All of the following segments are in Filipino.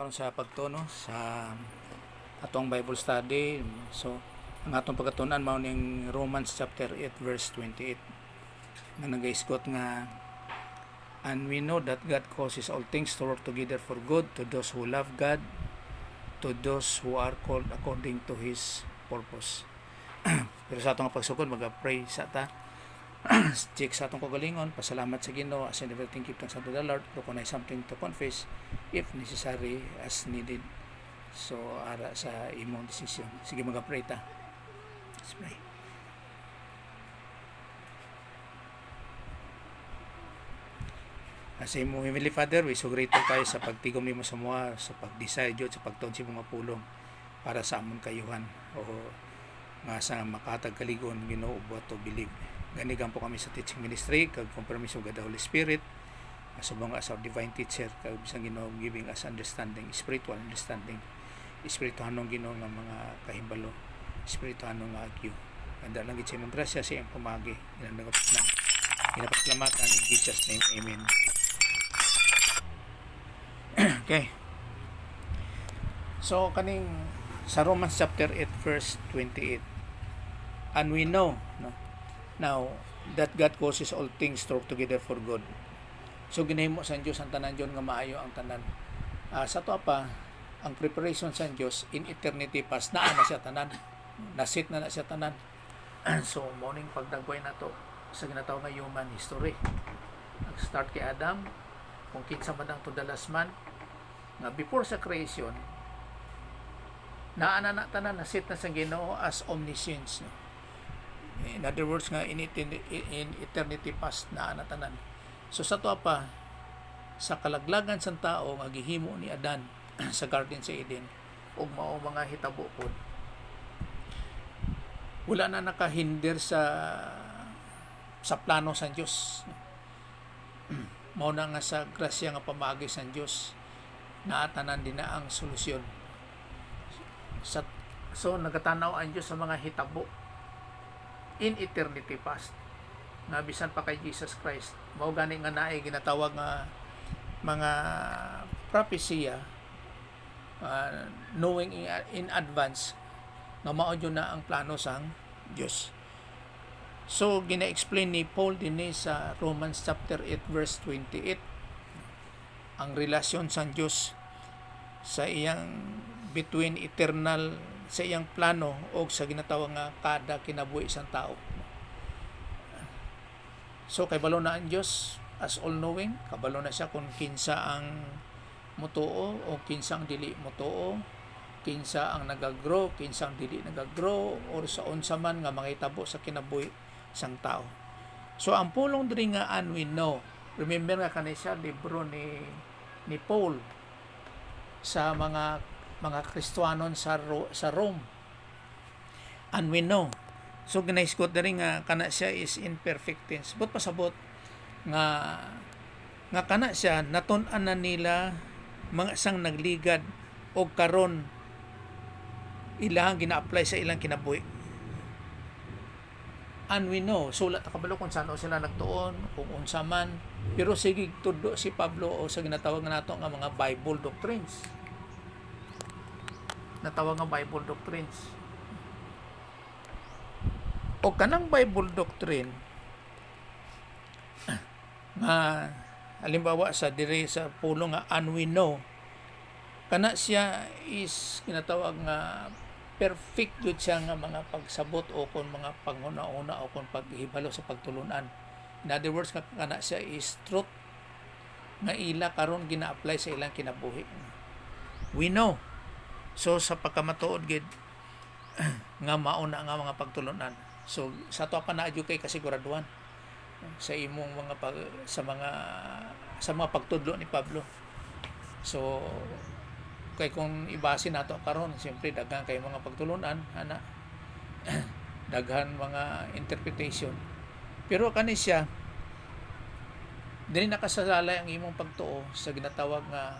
karon sa pagtuno sa atong Bible study. So ang atong pagkatunan mao ning Romans chapter 8 verse 28 nga nagaisgot nga, and we know that God causes all things to work together for good to those who love God, to those who are called according to His purpose. Pero sa atong pagsugod mag-pray sa ta. Check sa atong kagalingon, pasalamat sa Ginoo, as in everything give thanks unto the Lord, recognize something to confess if necessary as needed. So ara sa imong decision. Sige, mag-pray ta. Let's pray. As imong Heavenly Father, we so grateful tayo sa pagtigom nimo sa mga, sa pag-decide yun, sa pagtuon sa mga pulong para sa amon kayuhan o nga sa makatag kaligon, Ginoo, what to believe. Ganigan po kami sa teaching ministry, kag compromise of God the Holy Spirit, subong as our divine teacher, kag bisang Ginoo giving us understanding, spiritual understanding, espirituhanong Ginoo nga mga kahibalo, espirituhanong nga agyo. Ganda lang gid sa imong grasya sa iyang pamagi. Ginapaslamatan in Jesus' name, amen. Okay. So kaning sa Romans chapter 8 verse 28, and we know, no, now that God causes all things to work together for good. So ginahimo sa Dios ang tanan diyon nga maayo ang tanan. Sa to pa ang preparation sa Dios in eternity past naa na siya tanan. Nasit na siya tanan. So morning pagdagway na to sa ginatawag nga human history. Nag-start kay Adam, kung kinsa man ang to the last man, nga before sa creation naa na tanan, nasit na sa Ginoo as omniscience, no? In other words nga in eternity past na tanan. So sa to pa sa kalaglagan sa tao nga gihimo ni Adan sa Garden sa Eden ug mao mga hitabo pod, wala na nakahinder sa plano sa Dios. Mao na nga sa grasya nga pamaagi sa Dios naatanan din na ang solusyon. So nagatanaw ang Dios sa mga hitabo in eternity past na bisan pa kay Jesus Christ. Mao gani nga naay ginatawag nga mga prophecy, knowing in advance nga mao na ang plano sang Dios. So gina-explain ni Paul din sa Romans chapter 8 verse 28 ang relasyon sang Dios sa iyang between eternal sa iyang plano o sa ginatawag nga kada kinabuhi sang tao. So kay balo na ang Dios as all knowing, kabalo na siya kung kinsa ang mutuo o kinsa ang dili mutuo, kinsa ang nagagrow, kinsa ang dili nagagrow, or sa unsa man nga mangitabo sa kinabuhi sang tao. So ang pulong diri nga and we know, remember nga kanay siya libro ni Paul sa mga Kristiyanon sa Rome. And we know. So ginaisgot na rin nga kana siya is in perfect tense. But pasabot nga kana siya natun-an na nila mga sang nagligad o karon ilang gina-apply sa ilang kinabuhi. And we know, sulat na kabalo kung saan sila nagtuon, kung unsa man. Pero sige tudlo si Pablo o sa ginatawag nga nato nga mga Bible doctrines. Natawag nga Bible doctrines. O kanang Bible doctrine nga halimbawa sa diri sa pulong nga and we know, kana siya is kinatawag nga perfect jud siya nga mga pagsabot o kon mga panguna-una o kon paghibalo sa pagtulunan. In other words, kana siya is truth nga ila karon gina-apply sa ilang kinabuhi. We know. So sa pagkamatuod gid nga mauna nga mga pagtulunan. So sa to pa na kay kasiguraduhan sa imong mga sa mga pagtudlo ni Pablo. So kay kung ibase nato karon, siyempre daghan kay mga pagtulunan ana daghan mga interpretation. Pero kani siya dili nakasalalay ang imong pagtuo sa ginatawag nga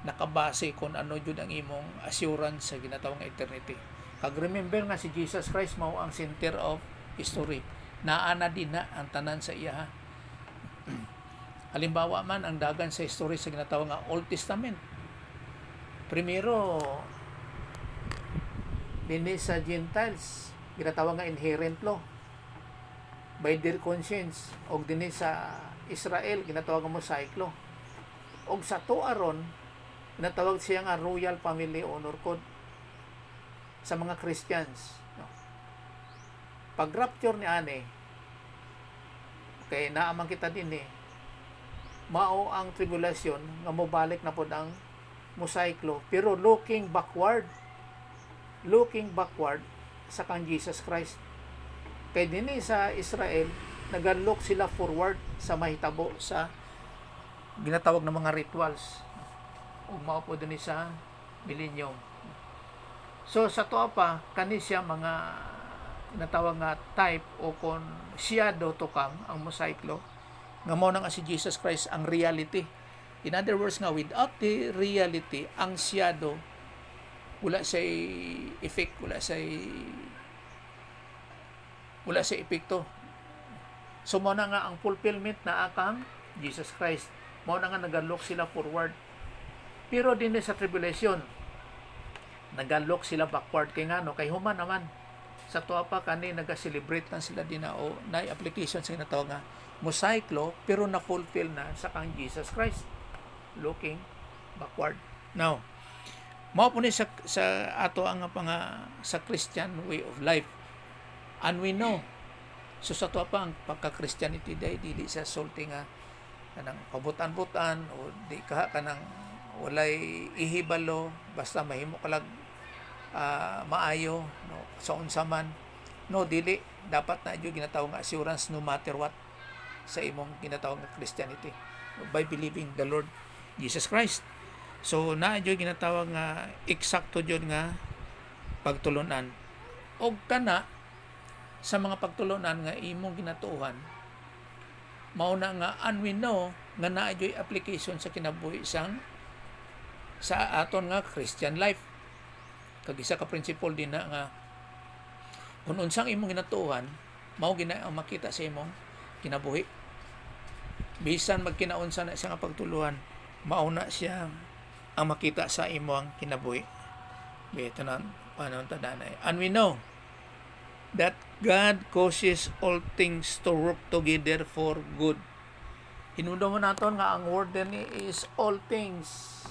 nakabase kung ano jud ang imong assurance sa ginatawag nga eternity. Kag remember nga si Jesus Christ mao ang center of history. Naana din na ang tanan sa iya. Halimbawa man ang dagan sa history sa ginatawag nga Old Testament. Primero, dinhi sa Gentiles ginatawag nga inherent law by their conscience, og dinhi sa Israel ginatawag nga Mosaic law, og sa tuaron ginatawag siya nga Royal Family Honor Code sa mga Christians, no? Pag rapture ni ani kay naaman kita din mao ang tribulation nga mobalik na pod ang Mosaic law, pero looking backward sa kang Jesus Christ. Kay dinhi sa Israel nagalok sila forward sa mahitabo sa ginatawag na mga rituals, ug mao po dinhi sa millennium. So sa tuwa pa kani siya mga ginatawag nga type o kon shadow to come ang Mosaic law, nga mao na nga si Jesus Christ ang reality. In other words nga, without the reality, ang shadow wala sa effect, wala sa epekto. So mao na nga ang fulfillment na akang Jesus Christ. Mao na nga nagalok sila forward. Pero din sa tribulation nagalok sila backward, kay ngano, kay human naman sa tuwa pa kani naga-celebrate lang sila din na o na application sa ginatawag nga Mosaic law, pero na-fulfill na sa kang Jesus Christ, looking backward. Now, mao po ni sa ato ang sa Christian way of life, and we know, so sa tuwa pa ang pagka-Christianity dili sa sulti nga kanang pabutan-butan o di ka kanang walay ihibalo, basta mahimo ka lang maayo, no, sa unsa man, no, dili dapat na jud ginatawag nga assurance no matter what sa imong ginatawag nga Christianity, by believing the Lord Jesus Christ. So na jud ginatawag nga eksakto jud nga pagtulunan, og kana sa mga pagtulunan nga imong ginatuohan mao na nga, and we know nga naa jud application sa kinabuhi sa aton nga Christian life. Kag isa ka principle din na nga kung unsang imong ginatuohan mao gina ang makita sa imong kinabuhi. Bisan magkinaunsa na siya nga pagtuluhan, mao na siya ang makita sa imong kinabuhi. Ito na panon tadanay. And we know that God causes all things to work together for good. Hinundo mo naton nga ang word din is all things.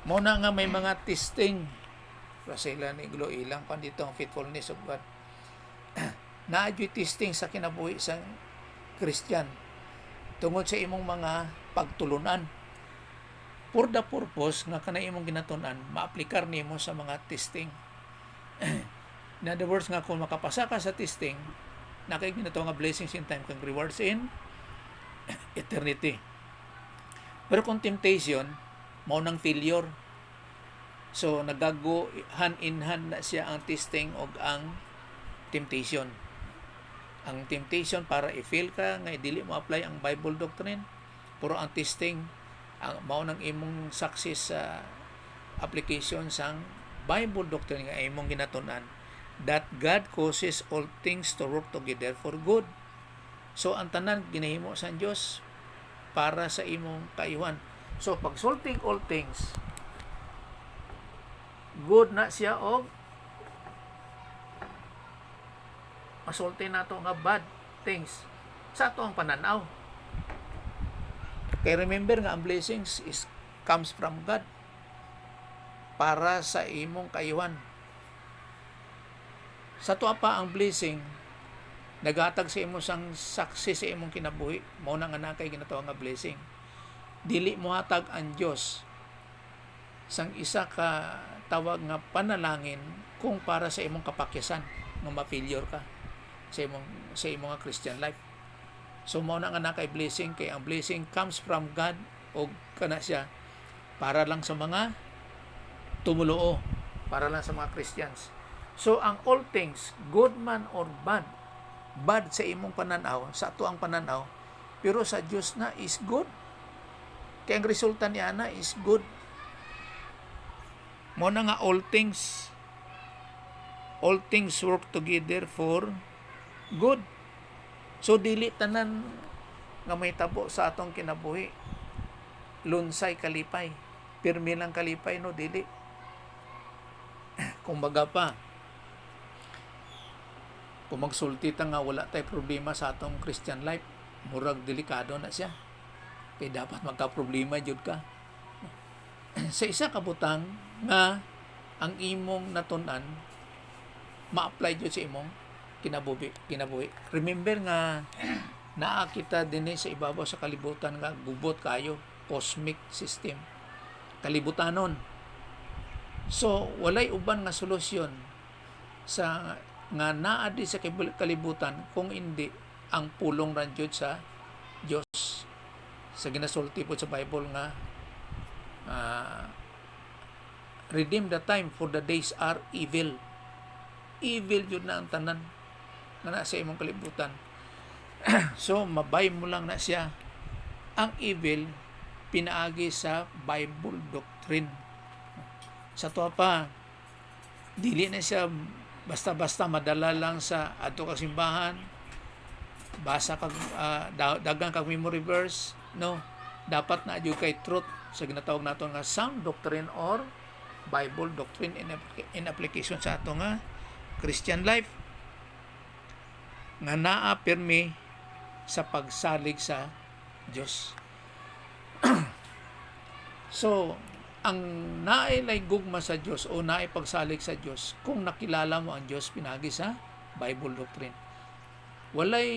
Mo na nga may mga testing sila ni Glo ilang pan dito ang faithfulness of God. Naadyo'y testing sa kinabuhi sa Christian tungod sa imong mga pagtulunan, for the purpose nga kana imong ginatunan maaplikar nimo sa mga testing. In other words nga, kung makapasa ka sa testing, nakay ginatawag nga blessings in time kang rewards in eternity. Pero kung temptation mao nang failure, so nagago hand in hand na siya ang testing og ang temptation. Ang temptation para i-fail ka nga dili mo apply ang Bible doctrine, pero ang testing ang mao nang imong success sa application sang Bible doctrine nga imong ginatunan, that God causes all things to work together for good. So ang tanan ginahimo sa Dios para sa imong kayuhan. So pagsulting all things, good na siya, og masulti nato nga bad things sa ato ang pananaw. Kay remember nga ang blessings comes from God para sa imong kayuhan. Sa tuwa pa ang blessing naghatag sa imo sang success sa imong kinabuhi, mao na nga nakay ginatawag nga blessing. Dili mo hatag ang Dios sang isa ka tawag nga panalangin kung para sa imong kapakyasan nga ma-failure ka sa imong nga Christian life. So mao na nga nakay blessing, kay ang blessing comes from God og kana siya para lang sa mga tumuluo, para lang sa mga Christians. So ang all things, good man or bad, bad sa imong pananaw, sa ato ang pananaw, pero sa Dios na is good. Kaya ang resulta niya na is good. Mo na nga all things work together for good. So dili tanan nga mahitabo sa atong kinabuhi. Lunsay kalipay, pirmi lang kalipay no dili. Kumbaga pa, kung magsulti ta nga wala tay problema sa atong Christian life, murag delikado na siya. Kaya dapat magka-problema jud ka. Sa isa ka butang nga ang imong natun-an ma-apply jud sa imong kinabuhi. Remember nga naa kita dinhi sa ibabaw sa kalibutan nga gubot kayo, cosmic system, kalibutanon. So walay uban nga solusyon sa nga naa di sa kalibutan kung hindi ang pulong ra jud sa Dios. Sa ginasulti po sa Bible nga redeem the time for the days are evil. Evil yun na ang tanan na nasa imong kalibutan. So mabay mo lang na siya. Ang evil pinaagi sa Bible doctrine. Sa tuwa pa, dili na siya basta-basta madala lang sa adto ka simbahan, basa kag dagang kag memory verse, no. Dapat na jud kay truth sa ginatawag naton nga sound doctrine or Bible doctrine in application sa ato nga Christian life nga naa pirmi sa pagsalig sa Dios. So ang naay gugma sa Dios o naay pagsalig sa Dios kung nakilala mo ang Dios pinagi sa Bible doctrine. Walay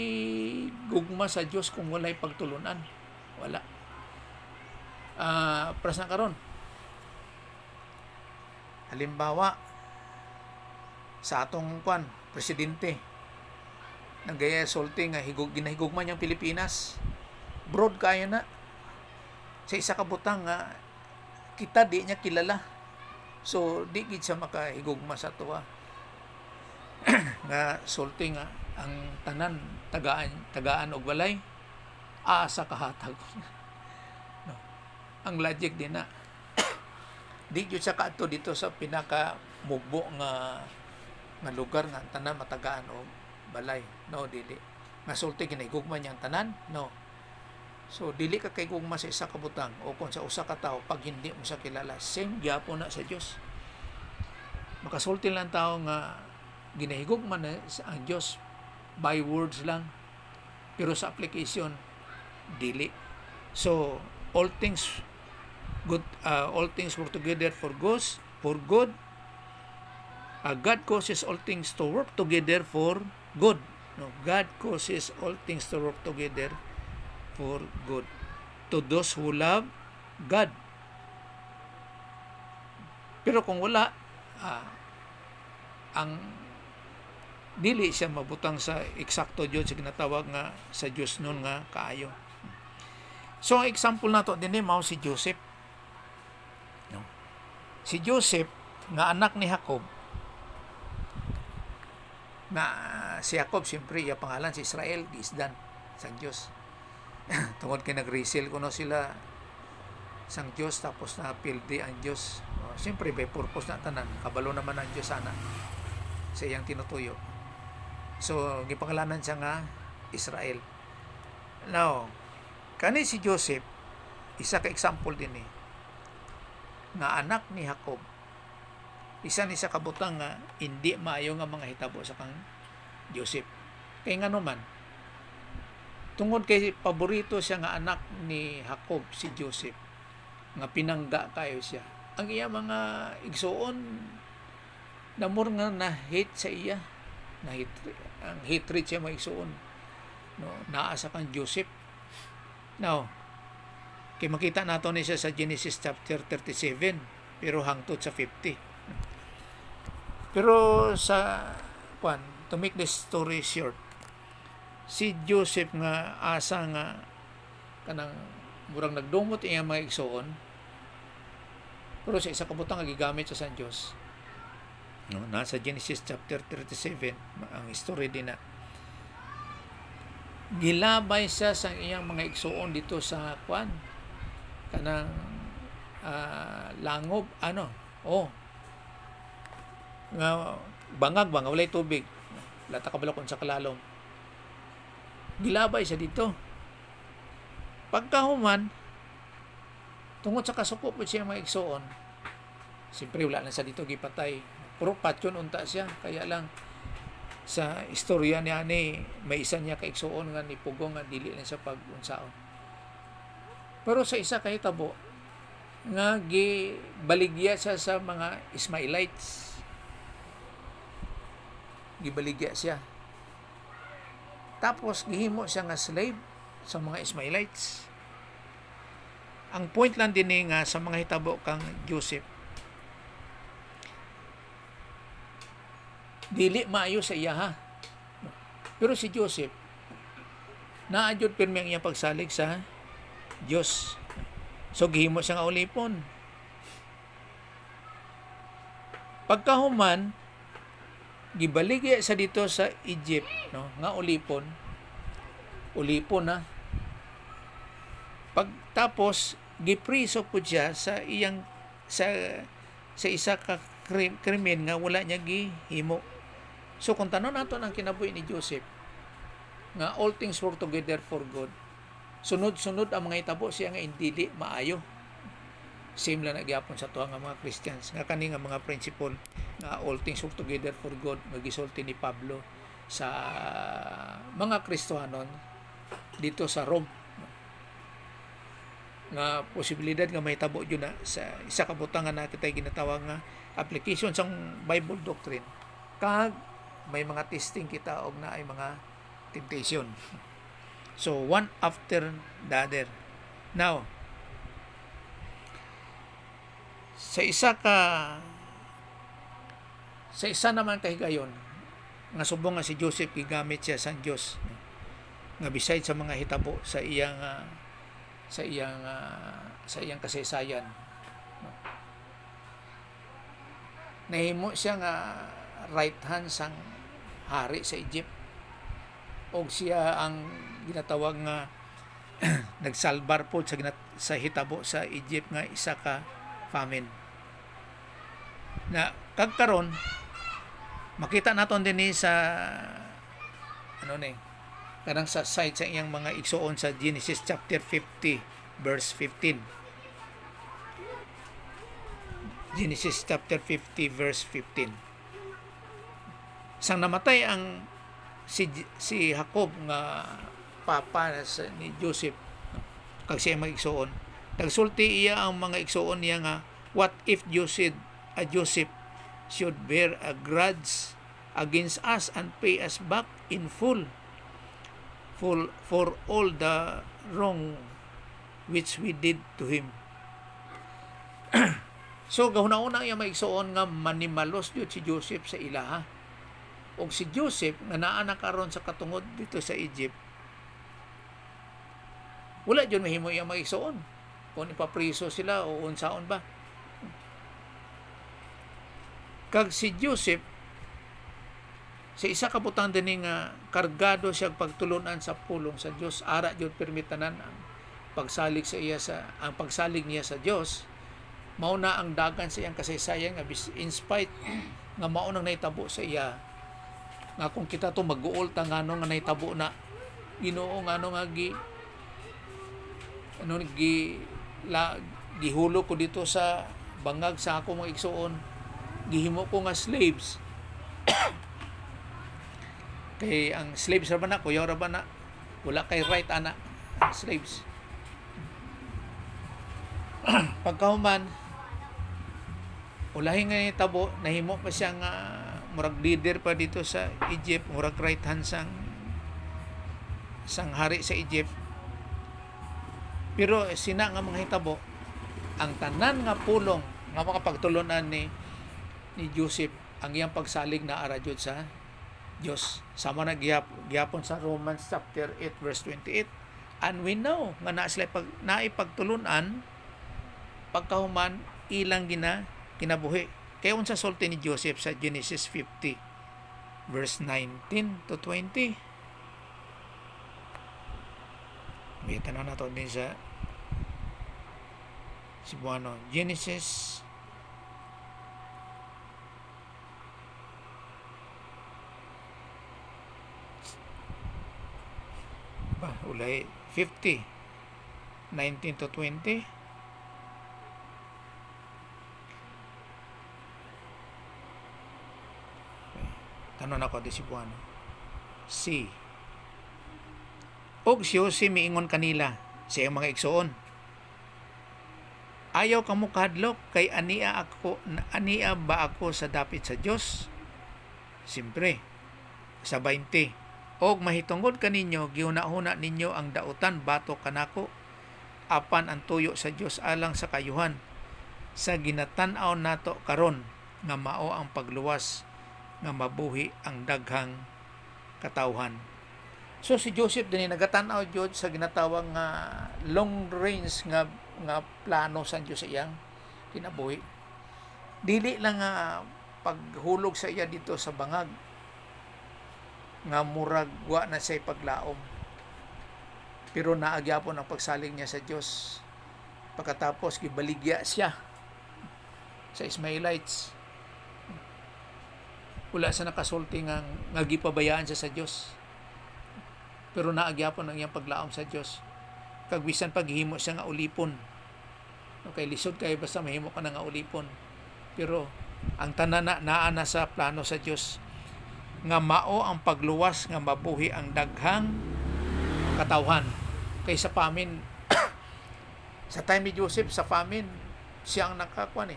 gugma sa Dios kung walay pagtulunan. Wala. Prasa karon. Halimbawa sa atong presidente nagaya sulti nga ginahigugman niyang Pilipinas. Broad kaya na sa isa ka butang nga kita di niya kilala. So di gid siya makahigugma sa tuwa. Nga sulti nga ang tanan tagaan og walay asa kahatag. No. Ang logic din na di jud sa kadto dito sa pinaka mugbo nga lugar nga tanan matagaan og balay. No, dili. Nga sulti ginahigugman niyang tanan? No. So dili ka kay gugma sa isa ka butang o kung sa usa ka tawo pag hindi mo sa kilala, same gyapon na sa Dios. Makasulti lang tawo nga ginahigugman na ang Dios by words lang, pero sa application dili. So all things work together for good. God causes all things to work together for good. No, God causes all things to work together for good to those who love God. Pero kung wala, ang dili siya mabutang sa eksakto Dios sa ginatawag nga sa Dios nun nga kaayo. So ang example nato dinhi mao si Joseph. No? Si Joseph nga anak ni Jacob. Na si Jacob siyempre iya pangalan si Israel, gisdan sang Dios. Tungod kay nag-resell kuno sila sang Dios tapos na pildi ang Dios. Siyempre by purpose na tanan, kabalo naman ang Dios sana sa iyang tinutuyo. So gipangalanan siya nga Israel. Now, kani si Joseph isa ka example din nga anak ni Jacob. Isa ni sa kabutang nga hindi maayo nga mga hitabo sa kang Joseph. Kay ngano man tungod kay paborito siya nga anak ni Jacob si Joseph nga pinangga kayo siya. Ang iya mga igsuon namor nga na-hate sa iya. Ang hatred siya mga igsuon. No, naa sa kang Joseph. Now, kay makita nato ni siya sa Genesis chapter 37 pero hangtod sa 50. Pero sa to make the story short, si Joseph nga asa nga kanang murang nagdumot iyang mga igsuon, pero sa isa ka butang gigamit sa Dios. No, nasa Genesis chapter 37 ang story din na gilabay siya sa iyang mga igsuon dito sa kanang langob nga bangag ba nga walay tubig, lata kabalakon sa kalalom, gilabay siya dito. Pagkahuman, tungod sa kasuko po siya mga igsoon, siyempre wala na sa dito gipatay. Puro patyon unta siya, kaya lang sa istorya niya ni may isa niya kaigsoon nga ni pugong nga dili na sa pag-unsaon. Pero sa isa kay tabo nga gibaligya siya sa mga Ismailites. Gibaligya siya. Tapos gihimo siya nga slave sa mga Ismailites. Ang point lang din nga sa mga hitabo kang Joseph, dili maayo sa iya ha. Pero si Joseph, naadjud pirmi ang iyang pagsalig sa Dios. So gihimo siya nga ulipon. Pagkahuman, gibaligya sa dito sa Egypt, no? Nga ulipon na. Pagtapos gipriso po siya sa iyang sa isa ka krimen nga wala niya gihimo. So kung tanon nato ang kinabuhi ni Joseph nga all things work together for good, sunod-sunod ang mga hitabo siya nga dili maayo. Same lang nagyapon sa tuwa nga mga Christians nga kani nga mga principle nga all things work together for good nga gisulti ni Pablo sa mga Kristiyanon dito sa Rome, nga posibilidad nga mahitabo yun na sa isa ka butang nga kita ginatawag nga application sa Bible doctrine, kag may mga testing kita og na ay mga temptation. So one after the other. Now sa isa naman kahigayon nga subong nga si Joseph gigamit siya sa Dios nga beside sa mga hitabo sa iyang kasaysayan, nahimo siya nga right hand sang hari sa Egypt, og siya ang ginatawag nga nagsalbar po sa hitabo sa Egypt nga isa ka famine. Na kagkaron makita naton din sa kanang sa site sa iyang mga igsoon sa Genesis chapter 50 verse 15. Genesis chapter 50 verse 15. Sang namatay ang si Jacob nga papa ni Joseph, kag siya mag-igsoon, nagsulti iya ang mga igsoon niya nga, what if Joseph should bear a grudge against us and pay us back in full for all the wrong which we did to him. So gahuna-una iya maigsoon nga manimalos jud si Joseph sa ilaha. Og si Joseph nga naa na karon sa katungod dito sa Egypt, wala jud mahimo iya maigsoon kung ipapriso sila o unsaon ba. Kag si Joseph sa isa ka butang din nga kargado siya pagtulunan sa pulong sa Dios, ara jud permitanan ang pagsalig niya sa Dios. Mao na ang dagan sa iyang kasaysayan nga in spite nga mao nang nahitabo sa iya nga kung kita to mag-uol ta ngano nga nahitabo na Ginoo ngano nga gihulo ko dito sa bangag sa ako mga igsoon, gihimo ko nga slaves. Kay ang slaves ra ba na, kuyaw ra ba na, wala kay right ana slaves. Pagkahuman, ulahi nga tabo, nahimo pa siya nga murag leader pa dito sa Egypt, murag right hand sang hari sa Egypt. Pero sina nga mga hitabo, ang tanan nga pulong nga makapagtulunan ni Joseph, ang iyang pagsalig na ara jud sa Dios. Sama na gihapon sa Romans chapter 8 verse 28. And we know nga naa sila naipagtulunan pagkahuman ilang kinabuhi. Kaya unsa sulti ni Joseph sa Genesis 50 verse 19 to 20. May tanan nato din sa Cebuano. Genesis ulay 50 19 to 20. Tanon ako di si Buano. C. Og si Jose miingon kanila sa iyang mga igsoon, ayaw kamo kahadlok kay ania ba ako sa dapit sa Dios? Siyempre, sa 20. Og mahitungod kaninyo giuna-una ninyo ang dautan batok kanako, apan ang tuyo sa Dios alang sa kayuhan, sa ginatan-aw nato karon nga mao ang pagluwas nga mabuhi ang daghang katawhan. So si Joseph din nagatan-aw jud sa ginatawag nga long range nga plano sa Dios sa iyang kinabuhi. Dili lang nga paghulog sa iya dito sa bangag nga murag wa na say paglaom, pero naagyapon ang pagsalig niya sa Dios. Pagkatapos gibaligya siya sa Ismailites, wala sa nakasulti nga gipabayaan siya sa Dios, pero naagyapon ang iyang paglaom sa Dios. Kag bisan paghimo siya nga ulipon, okay, lisod kay basta mahimo ka na nga ulipon, pero ang tanan naa na sa plano sa Dios nga mao ang pagluwas nga mabuhi ang daghang katawhan. Kay sa famine sa time ni Joseph, sa famine siya ang nakakuan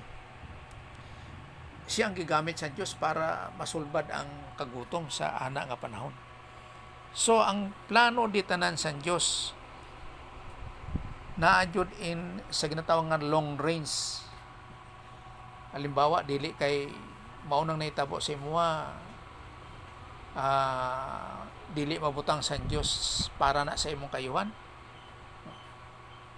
siya ang gigamit sa Dios para masulbad ang kagutom sa ana nga panahon. So ang plano di tanan sa Dios naadjud in sa ginatawag nga long range. Halimbawa, dili kay maunang nahitabo sa imuha, dili mabutang sa Dios para na sa imong kayuhan.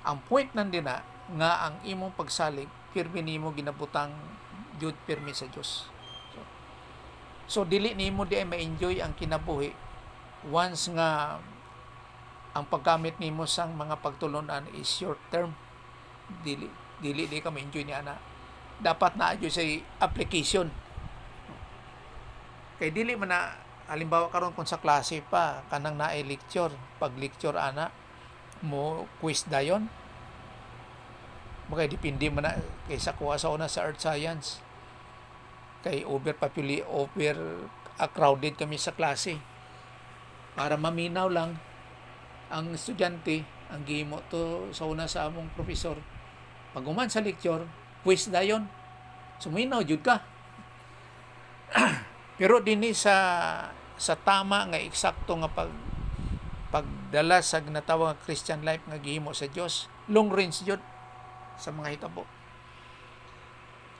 Ang point nandina nga ang imong pagsalig pirmi nimo ginabutang jud pirmi sa Dios. So dili nimo di ay ma-enjoy ang kinabuhi once nga ang paggamit nimo sang mga pagtulunan is short term. Dili di ka ma-enjoy ni ana. Dapat na adyo sa application. Kay dili man na, halimbawa karon kung sa klase pa kanang naay lecture, pag lecture ana mo quiz dayon, magay depende man na kay sa kuha sa una sa earth science, kay crowded kami sa klase. Para maminaw lang ang estudyante, ang gihimo to sa una sa among professor, pag human sa lecture quiz dayon, suminaw jud ka. Pero dinhi sa tama nga eksakto nga pagdala sa ginatawag nga Christian life nga gihimo sa Dios, long range jud sa mga hitabo.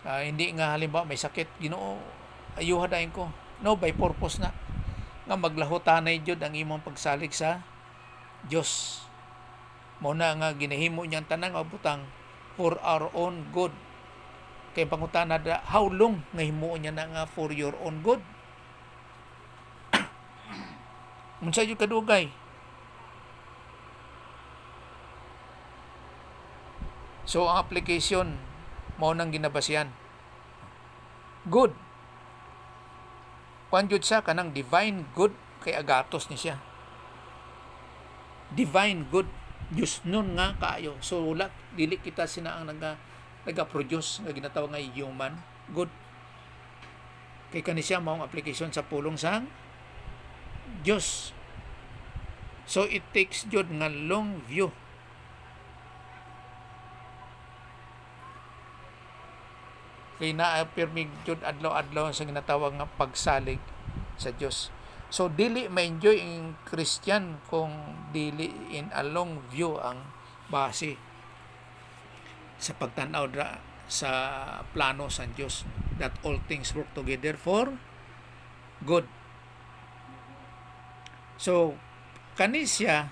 Hindi nga halimbawa may sakit, Ginoo ayuha dayon ko, no, by purpose na nga maglahutanay jud ang imong pagsalig sa Dios. Mao na nga ginahimo niyang tanang butang for our own good. Kay pangutana da, how long nga himuon niya na nga for your own good? Unsa jud kadugay? So ang application mao nang ginabasihan. Good. Kuan jud siya kanang divine good, kay agatos ni siya. Divine good, Diyos nun nga kaayo. So wala, dili kita sina ang naga-produce nga ginatawag nga human good. Kay kani siya maong application sa pulong sang Dios. So it takes jud nga long view. Kay na-permig jud adlaw-adlaw sa ginatawag nga pagsalig sa Dios. So dili ma-enjoy ang Christian kung dili in a long view ang base sa pagtanaw sa plano sa Dios, that all things work together for good. So kani siya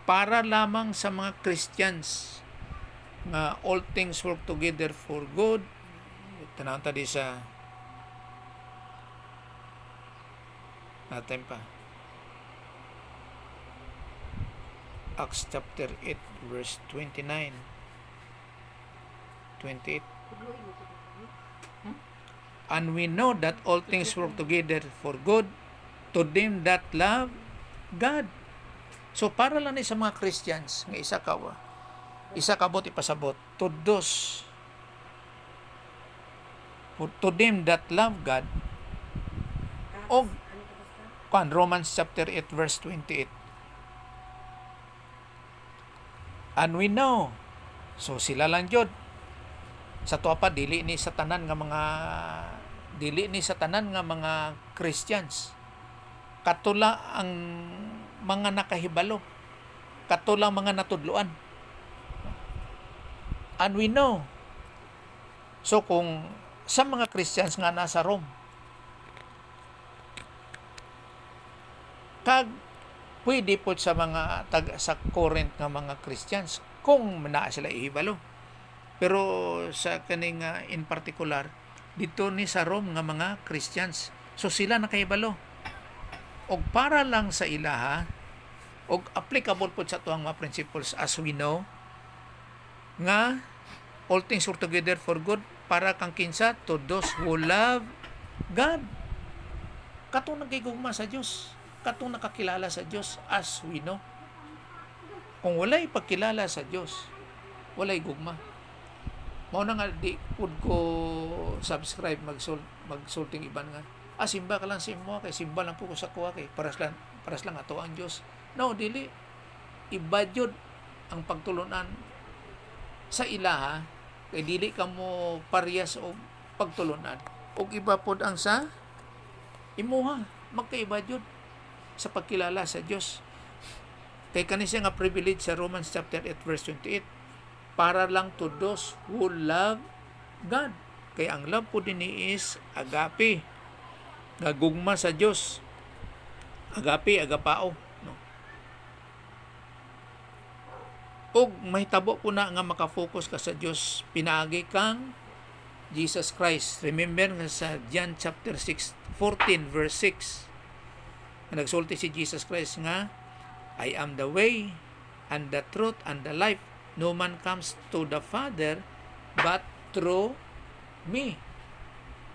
para lamang sa mga Christians nga all things work together for good. Tanawon ta di sa natin pa Acts chapter 8 verse 28. And we know that all things work together for good to them that love God. So para lang ni sa mga Christians nga isa ka isa kabot ipasabot. Tudos, to them that love God, o Romans chapter 8 verse 28. And we know, so sila lang jud sa tuwa pa dili ni sa tanan nga mga Christians, katula ang mga nakahibalo, katula ang mga natudluan. And we know, so kung sa mga Christians nga nasa Rome, kag pwede po sa mga sa current nga mga Christians kung naa sila ihibalo. Pero sa kaning in particular dito ni sa Rome nga mga Christians, so sila nakahibalo. Og para lang sa ilaha, og applicable po sa tuang mga principles as we know, nga all things work together for good para kang kinsa to those who love God. Katong nagigugma sa Dios, katong nakakilala sa Dios as we know. Kung walay pagkilala sa Dios, walay gugma. Mao na nga di pud ko subscribe magsulting iban nga. Simba ka lang sa imo kay simba lang po ko sa kuha kay paras lang ato ang Dios. No, dili. Iba jud ang pagtulunan sa ilaha kay dili ka mo parehas og pagtulunan. Og iba pod ang sa imuha, magkaiba jud sa pagkilala sa Dios. Kay kani siya nga privilege sa Romans chapter 8 verse 28, para lang to those who love God. Kay ang love po din is agape, nagugma sa Dios. Agape, agapao, no? Og mahitabo po na nga makafocus ka sa Dios, pinaagi kang Jesus Christ. Remember nga sa John chapter 14 verse 6, nagsulti si Jesus Christ nga, I am the way and the truth and the life. No man comes to the Father but through me.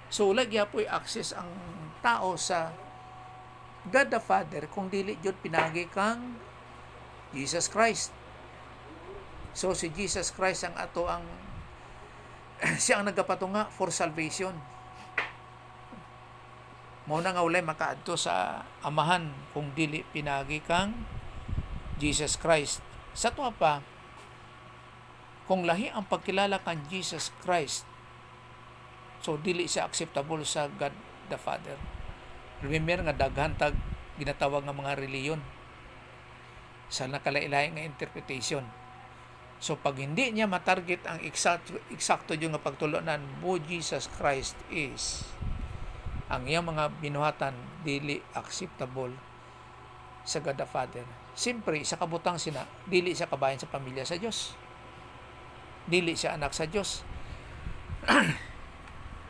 So lagya po'y access ang tao sa God the Father kung dili jud pinagi kang Jesus Christ. So si Jesus Christ ang ato ang siya ang nagapatunga for salvation. Mao na nga walay makaadto sa amahan kung dili pinagi kang Jesus Christ. Sa tuwa pa, kung lahi ang pagkilala kang Jesus Christ, so dili siya acceptable sa God the Father. Remember nga daghan tag ginatawag nga mga reliyon sa nakalain-lain nga interpretation. So pag hindi niya matarget ang eksakto yung nga pagtulunan mo Jesus Christ is, ang iyang mga binuhatan dili acceptable sa God the Father. Siyempre, sa kabutang sina, dili siya kabayan sa pamilya sa Diyos. Dili siya anak sa Diyos.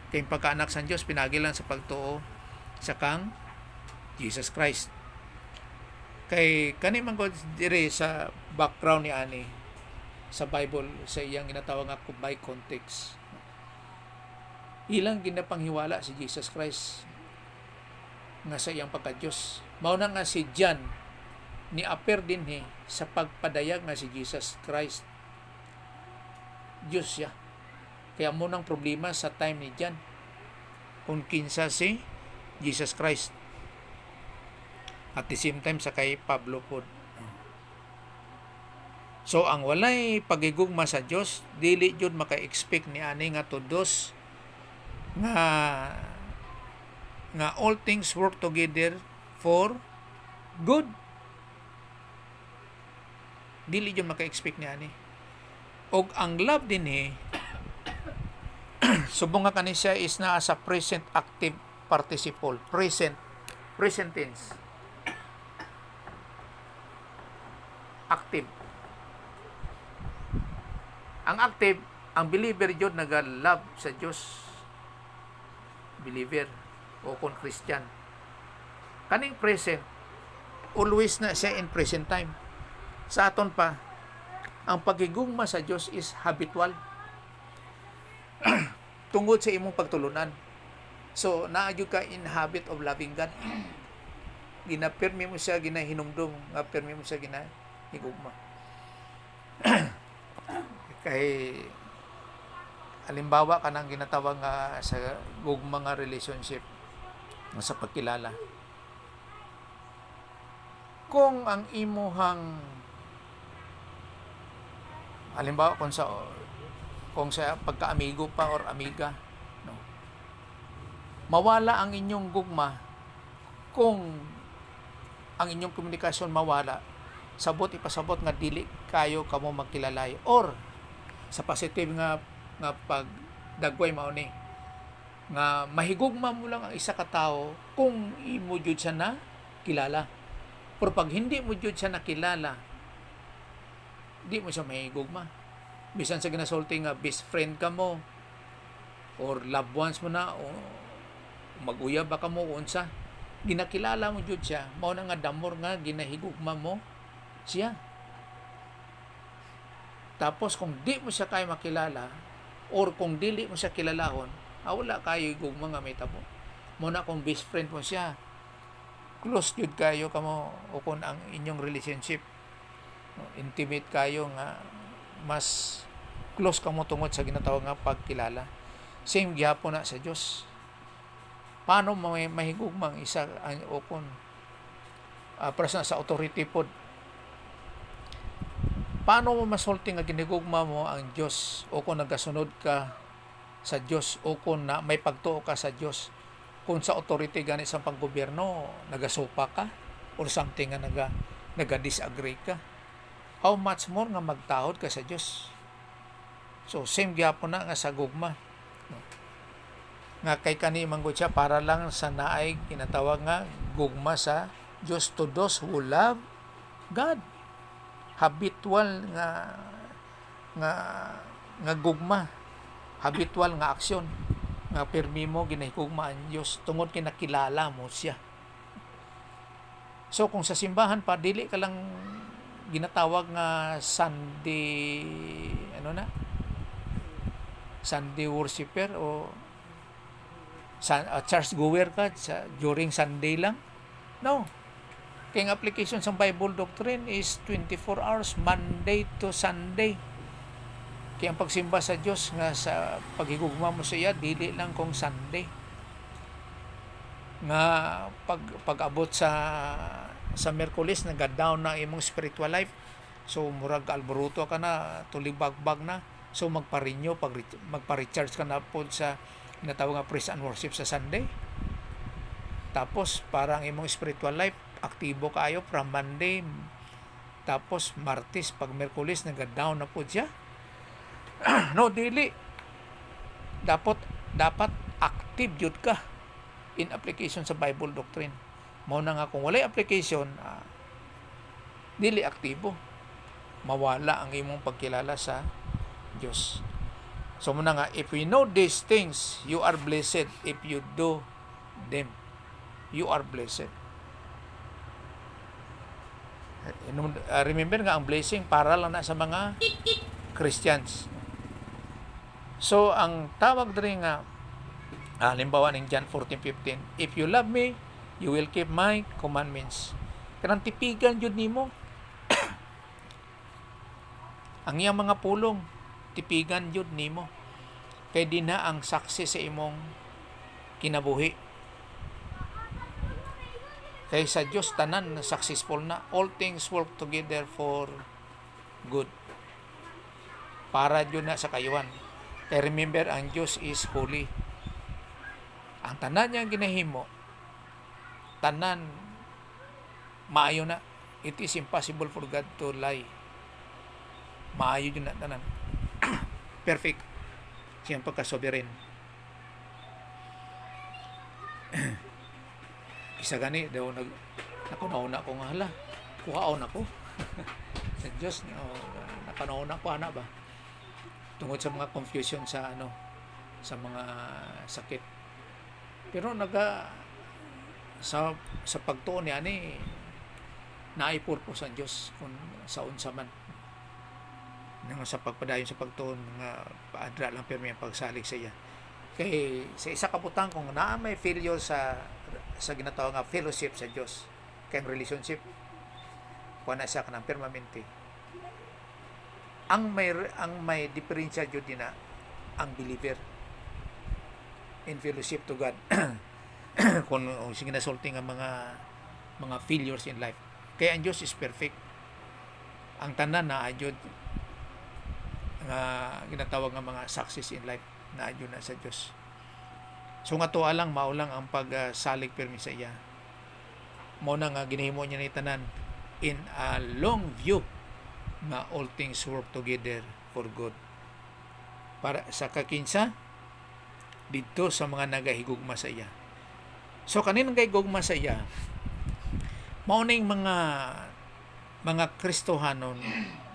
Kaya pagka-anak sa Diyos, pinagi lang sa pagtuo sa kang Jesus Christ. Kay kanimang ko dire sa background ni ani sa Bible, sa iyang ginatawag nga by context, ilang ginapanghiwala si Jesus Christ nga sa iyang pagka-Diyos. Mao na nga si John ni aper din sa pagpadayag nga si Jesus Christ Diyos siya. Kaya mo nang problema sa time ni John kung kinsa si Jesus Christ. At the same time sa kay Pablo po. So ang walay pagigugma sa Dios, dili jud maka-expect ni ani nga todos nga all things work together for good. Dili jud maka-expect ni ani. Og ang love din subong nga kani siya is na sa present active participle, present tense, active. Ang active, ang believer jud naga-love sa Dios, believer o kon Christian. Kaning present, always na siya in present time. Sa aton pa, ang pagigugma sa Dios is habitual. Tungod sa imong pagtulunan. So, naadyo ka in habit of loving God. Ginapirmi mo siya, ginahinumdum, nga pirmi mo siya ginahigugma. Kay halimbawa kanang ginatawag nga sa gugma nga relationship nga sa pagkilala. Kung ang imuhang halimbawa kung sa pagka-amigo pa or amiga, no, mawala ang inyong gugma kung ang inyong komunikasyon mawala, sabot ipasabot nga dili kayo kamo magkilalay, or sa positive nga pagdagway mao ni nga mahigugma mo lang ang isa ka tawo kung imo jud siya na kilala. Pero pag hindi mo jud siya nakilala, di mo siya mahigugma. Bisan sa ginasulti nga best friend ka mo or loved ones mo na o mag-uyab ba ka mo unsa, ginakilala mo jud siya, mao na nga damor nga ginahigugma mo siya. Tapos kung di mo siya kay makilala or kung dili mo siya kilalahon, wala kayo higugma nga may tabo. Mao na kung best friend mo siya, close jud kayo kamo o kung ang inyong relationship intimate kayo nga mas close kamo tungod sa ginatawag nga pagkilala. Same gyapon na sa Dios. Paano mahigugmang isa o kung presyo sa authority pod, paano mo masulti nga ginigugma mo ang Dios o kung nagasunod ka sa Dios o kung na may pagtuo ka sa Dios, kung sa authority gani sa panggobyerno nagasupa ka or something nga naga-disagree ka, how much more nga magtahod ka sa Dios. So same gyapon na nga sa gugma, no? Nga kay kani manggod siya para lang sa naay ginatawag nga gugma sa Dios to those who love God. Habitual nga gugma, habitual nga aksyon nga pirmi mo ginahigugma ang Dios tungod kay nakilala mo siya. So kung sa simbahan pa dili ka lang ginatawag nga Sunday worshiper o church goer ka during Sunday lang. No. Kaya application sa Bible doctrine is 24 hours, Monday to Sunday. Kaya ang pagsimba sa Diyos nga sa paghigugma mo sa iya, dili lang kung Sunday. Nga pag-abot sa Miyerkules, nag-down na imong spiritual life. So, murag alboruto ka na, tulig-bagbag na. So, magpa-renew, magpa-recharge ka na po sa natawag nga praise and worship sa Sunday. Tapos, parang imong spiritual life, aktibo kayo from Monday. Tapos, Martes, pag Miyerkules, nag-down na po siya. No, dili. Dapat active jud ka in application sa Bible doctrine. Mao na nga kung walay application, dili aktibo, mawala ang imong pagkilala sa Dios. So muna nga, if we know these things, you are blessed. If you do them, you are blessed. Remember nga, ang blessing para lang na sa mga Christians. So ang tawag diri nga halimbawa ning John 14:15, if you love me, you will keep my commandments. Kanang tipigan jud nimo ang iyang mga pulong, tipigan jud nimo kay dinha ang saksi sa imong kinabuhi. Kay sa Dios tanan successful na, all things work together for good, para jud na sa kayuhan. Kay remember, ang Diyos is holy. Ang tanan niyang ginahimo, tanan maayo na. It is impossible for God to lie. Maayo yun na tanan. Perfect siyang pagka-sovereign. Isa gani daw nakunauna ko nga hala, kuhaon ako sa Diyos, nakunauna ko ana ba tungod sa mga confusion sa sa mga sakit. Pero sa pagtuon ni ani naay purpose ang Dios kung sa unsa man nang sa pagpadayon sa pagtuon nga paadra lang pero may pagsalig sa iya. Kay sa isa ka butang kung naa may failure sa ginatawag nga fellowship sa Dios, kay relationship kuha na siya kanang permanente. ang may diferensya jud na ang believer in fellowship to God. Kung sige nasulti nga mga failures in life, kaya ang Dios is perfect. Ang tanan na jud nga ginatawag nga mga success in life na jud na sa Dios. So nga tuwa lang mao lang ang pagsalig permi sa iya. Mao na nga ginahimo niya ni tanan in a long view na all things work together for good. Para sa kakinsa dito sa mga nagahigugma sa iya. So kaninang gahigugma sa iya, mao ning mga Kristohanon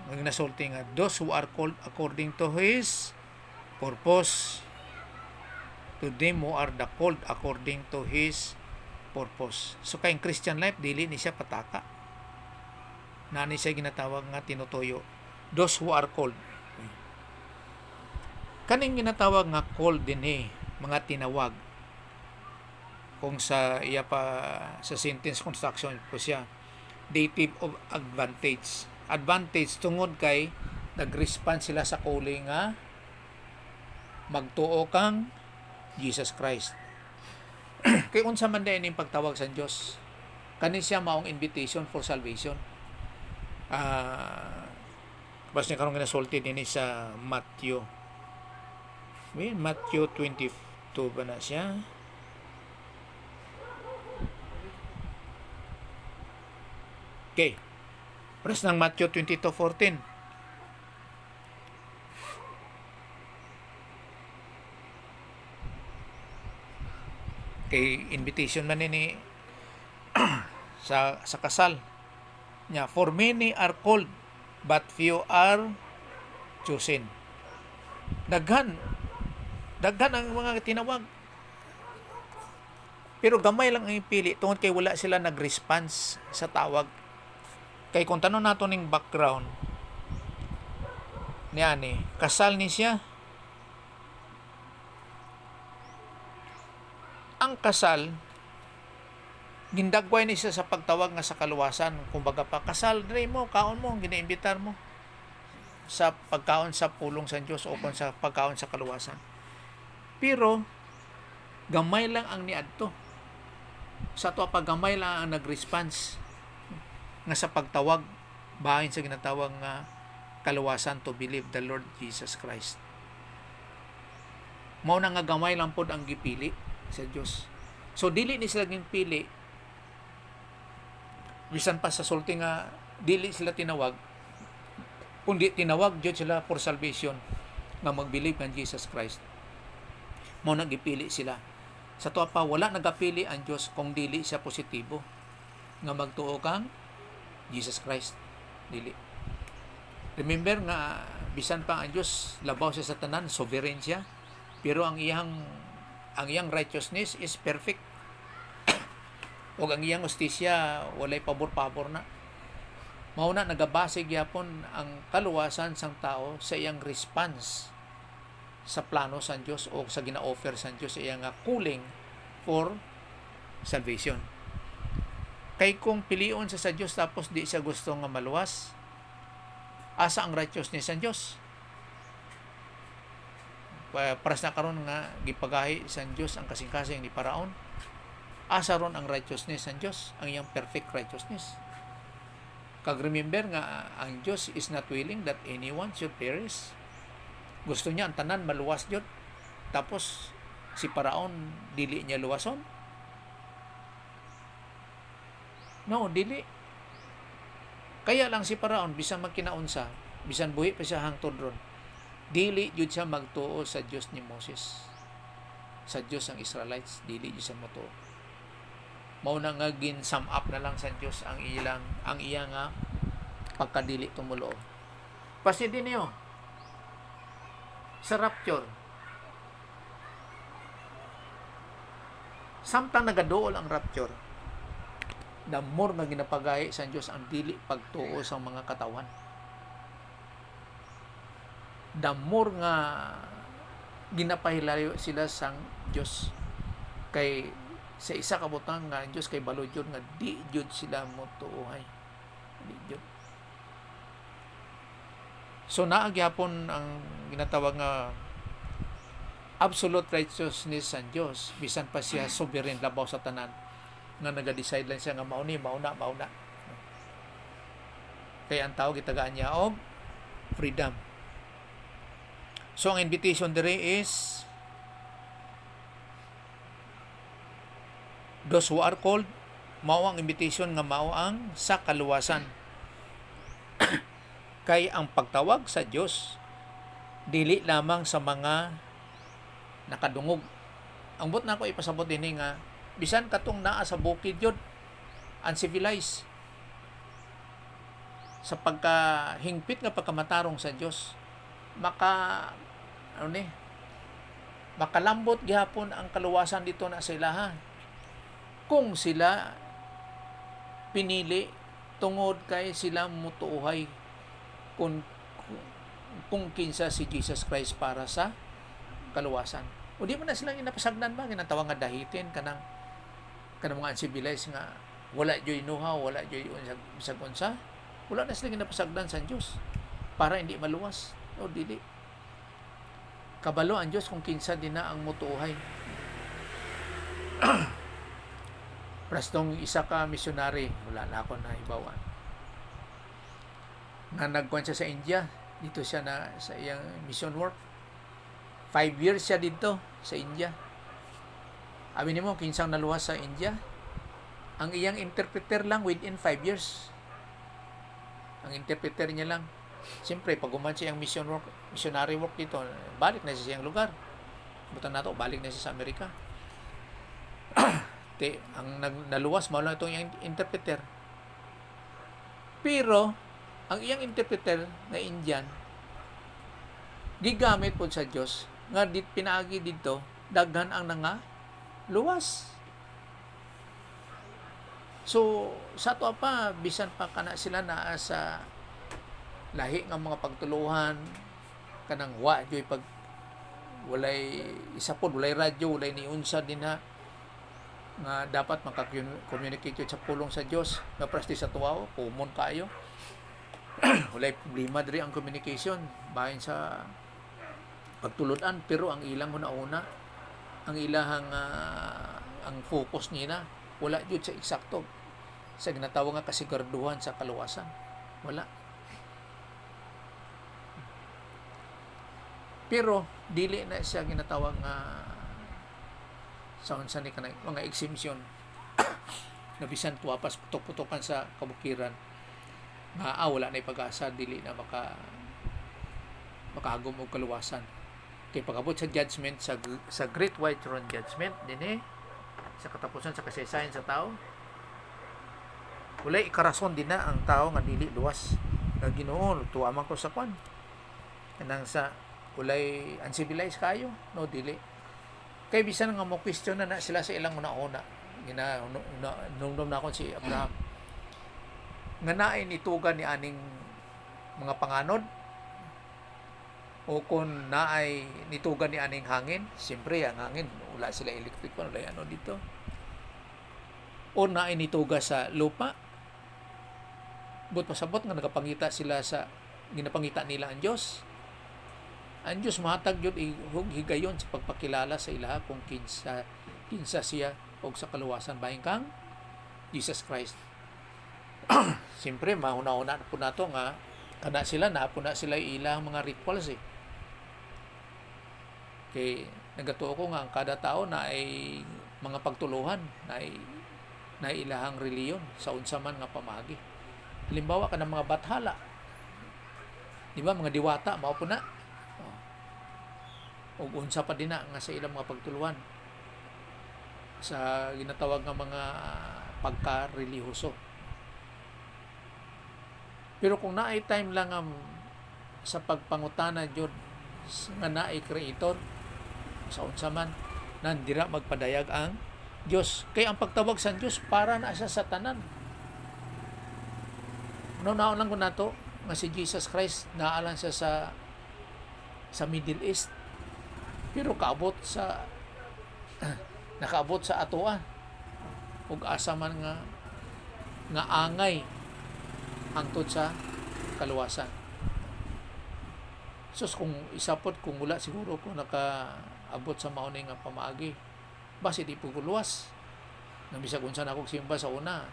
nga nasulti nga those who are called according to His purpose, to them who are the called according to His purpose. So kayong Christian life dili ni siya pataka. Nani siya ginatawag nga tinutuyo. Those who are called. Kaning ginatawag nga called din mga tinawag. Kung sa iya pa sa sentence construction po siya, dative of advantage. Advantage tungod kay nag-respond sila sa calling nga magtuo kang Jesus Christ. Kay unsa man din ning pagtawag sa Dios, kani siya maong invitation for salvation. Bas niya karong ginasulti din sa Matthew. Matthew 22 ba na siya? Okay. Pres ng Matthew 22:14. Kay invitation man ni sa kasal nya, for many are called but few are chosen. Daghan ang mga tinawag, pero gamay lang ang ipili tungod kay wala sila nag-response sa tawag. Kay kung tanon nato ning background niya kasal ni siya. Ang kasal gindagway ni siya sa pagtawag nga sa kaluwasan. Kumbaga pa, kasal dre mo, kaon mo, ginaimbitar mo sa pagkaon sa pulong sa Dios o kung sa pagkaon sa kaluwasan. Pero gamay lang ang niadto. Sa to paggamay lang ang nag-response nga sa pagtawag bahin sa ginatawag nga kaluwasan to believe the Lord Jesus Christ. Mao na nga gamay lang pod ang gipili sa Dios. So dili ni sila ginpili bisan pa sa sulti nga dili sila tinawag, kundi tinawag jud sila for salvation nga mag-believe kan Jesus Christ. Mao na gipili sila. Sa to pa wala nagapili ang Dios kung dili siya positibo nga magtuo kang Jesus Christ. Dili. Remember nga bisan pa ang Dios labaw siya sa tanan, sovereign siya, pero ang iyang righteousness is perfect. O ang iyang justisya walay pabor-pabor na. Mao na nagabase gyapon ang kaluwasan sang tao sa iyang response sa plano sa Dios o sa gina-offer sa Dios sa iyang calling for salvation. Kay kung pilion sa Dios tapos di siya gusto nga maluwas, asa ang righteousness sa Dios? Paras na karon nga gipagahi sa Dios ang kasing-kasing ni Paraon. Asa ron ang righteousness sa Dios, ang iyang perfect righteousness. Kag remember nga ang Dios is not willing that anyone should perish. Gusto niya ang tanan maluwas jud. Tapos si Paraon dili niya luwason. No, dili. Kaya lang si Paraon bisan magkinaunsa, bisan buhi pa siya hangtod ron, dili jud siya magtuo sa Dios ni Moses. Sa Dios ang Israelites, dili jud siya motuo. Mao na nga gin-sum up na lang sa Dios ang iyang nga pagkadili tumulo. Pasi din niyo sa rapture. Samtang nagaduol ang rapture, the more nga ginapagahi sa Dios ang dili pagtuo sa mga katawan. The more nga ginapahilayo sila sang Dios. Kay sa isa ka butang nga Dios kay balod yun nga di jud sila motuohay. Di jud. So naa gyapon ang ginatawag nga absolute righteousness sa Dios, bisan pa siya sovereign labaw sa tanan, nga naga-decide lang siya nga mauna. Kaya ang tao gitagaan niya og freedom. So ang invitation dire is those who are called, mao ang invitation nga mao ang sa kaluwasan. Kay ang pagtawag sa Dios dili lamang sa mga nakadungog. Ang bot nako ipasabot dinhi nga bisan katong naa sa bukid yun, uncivilized, sa pagkahingpit nga pagkamatarong sa Dios, makalambot gihapon ang kaluwasan dito na sa ilaha kung sila pinili tungod kay sila mutuuhay kung kinsa si Jesus Christ para sa kaluwasan. O di mo na silang inapasagnan ba ginatawag nga dahitin kanang mga uncivilized nga wala joy inuhaw, wala joy bisag unsa, wala na silang inapasagdan sa Dios para hindi maluwas. O dili, kabalo ang Dios kung kinsa din na ang mutuuhay. Prastong isa ka missionary, wala na ako na ibawan, nga nagkuhan siya sa India. Dito siya na sa iyang mission work. 5 years siya dito sa India. Abi nimo kinsang naluwas sa India, ang iyang interpreter lang within 5 years. Ang interpreter niya lang. Siyempre, pag guman siya ang missionary work dito, balik na siya sa iyang lugar. Butan nato, balik na siya sa Amerika. Ang naluwas, mao lang itong iyang interpreter. Pero, ang iyang interpreter na Indian, gigamit po sa Diyos, nga pinaagi dito, daghan ang luwas. So, sa to pa, bisan pa kana sila naa sa lahi ng mga pagtuluhan, kanang walay isa po, walay radyo, walay niunsa din na nga dapat maka-communicate yun sa pulong sa Diyos, nga prasti sa tuwa, common kayo. Walay problema diri ang communication bahin sa pagtuludan, pero ang ilang una ang ilahang ang focus nila wala jud sa eksakto sa ginatawag nga kasiguraduhan sa kaluwasan. Wala. Pero dili na siya ginatawag nga sa unsa ni kanang mga exemption na bisan tuwapas putok-putokan sa kabukiran nga wala na pag-asa, dili na makahagom og kaluwasan. Kay pagabot sa judgment, sa Great White Throne Judgment dinhi, sa katapusan sa kasaysayan sa tao, walay ikarason din na ang tao nga dili luwas. Nga Ginoo, tuwa man ko sa kwan kanang sa walay uncivilized kayo, no, dili. Kay bisan nga mo question na sila sa ilang una-una, nung na ako si Abraham nga naay nitugan ni aning mga panganod, o kung naay nitugan ni aning hangin. Siyempre ang hangin wala sila electric pa, wala ano dito, o naay nituga sa lupa. But pasabot nga nagapangita sila sa ginapangita nila ang Dios. Ang Dios mahatag jud higayon sa pagpakilala sa ilaha kung kinsa siya og sa kaluwasan bahin kang Jesus Christ. Siyempre mahuna-una po nato nga kana sila ilang mga rituals kay nagatuo ko nga ang kada tao na ay mga pagtuluhan na ilahang reliyon sa unsa man nga pamagi. Halimbawa kanang mga bathala, di ba, mga diwata mao po na, o unsa pa din na nga sa ilang mga pagtuluhan sa ginatawag nga mga pagka-relihiyoso. Pero kung naay time lang sa pagpangutana jud nga naay creator sa unsa man, nandira magpadayag ang Dios. Kay ang pagtawag sa Dios para na sa satanan. Naon lang ko nato nga si Jesus Christ naalan siya sa Middle East, pero nakaabot sa atoa ug asa man nga angay hangtod sa kaluwasan. Sus kung isapot kung wala siguro ko nakaabot sa mauni nga pamaagi. Basi di po ko luwas. Nang bisag unsa na akong simba sa una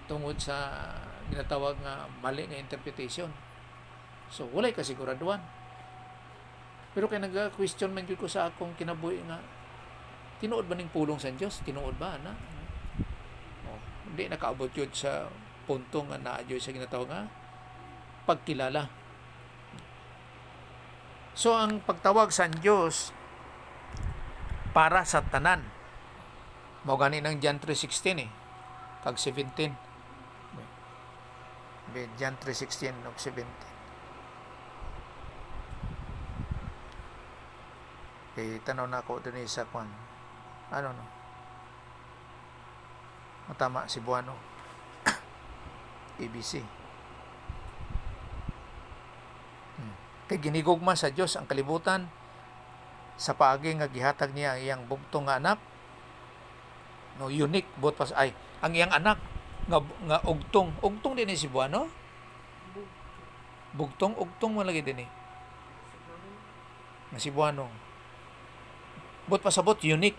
tungod sa ginatawag nga mali nga interpretation. So walay kasiguraduhan. Pero kay nag-question man gyud ko sa akong kinabuhi nga tinuod ba ning pulong sa Dios? Tinuod ba na? Hindi nakaabot yun sa punto nga naadyo sa ginatawag nga pagkilala. So ang pagtawag sa Dios para sa tanan mao gani ng John 3:16 kag 17. John 3:16 ug 17. Tanaw na ako din sa kwan. Ano no? Matama si Buano. ABC. Kay ginigugma sa Dios ang kalibutan sa paagi nga gihatag niya ang iyang bugtong nga anak. No, unique but pas ay ang iyang anak nga ugtong din ni si Buano. Ugtong mo lagi din nga si Buano. But pasabot unique.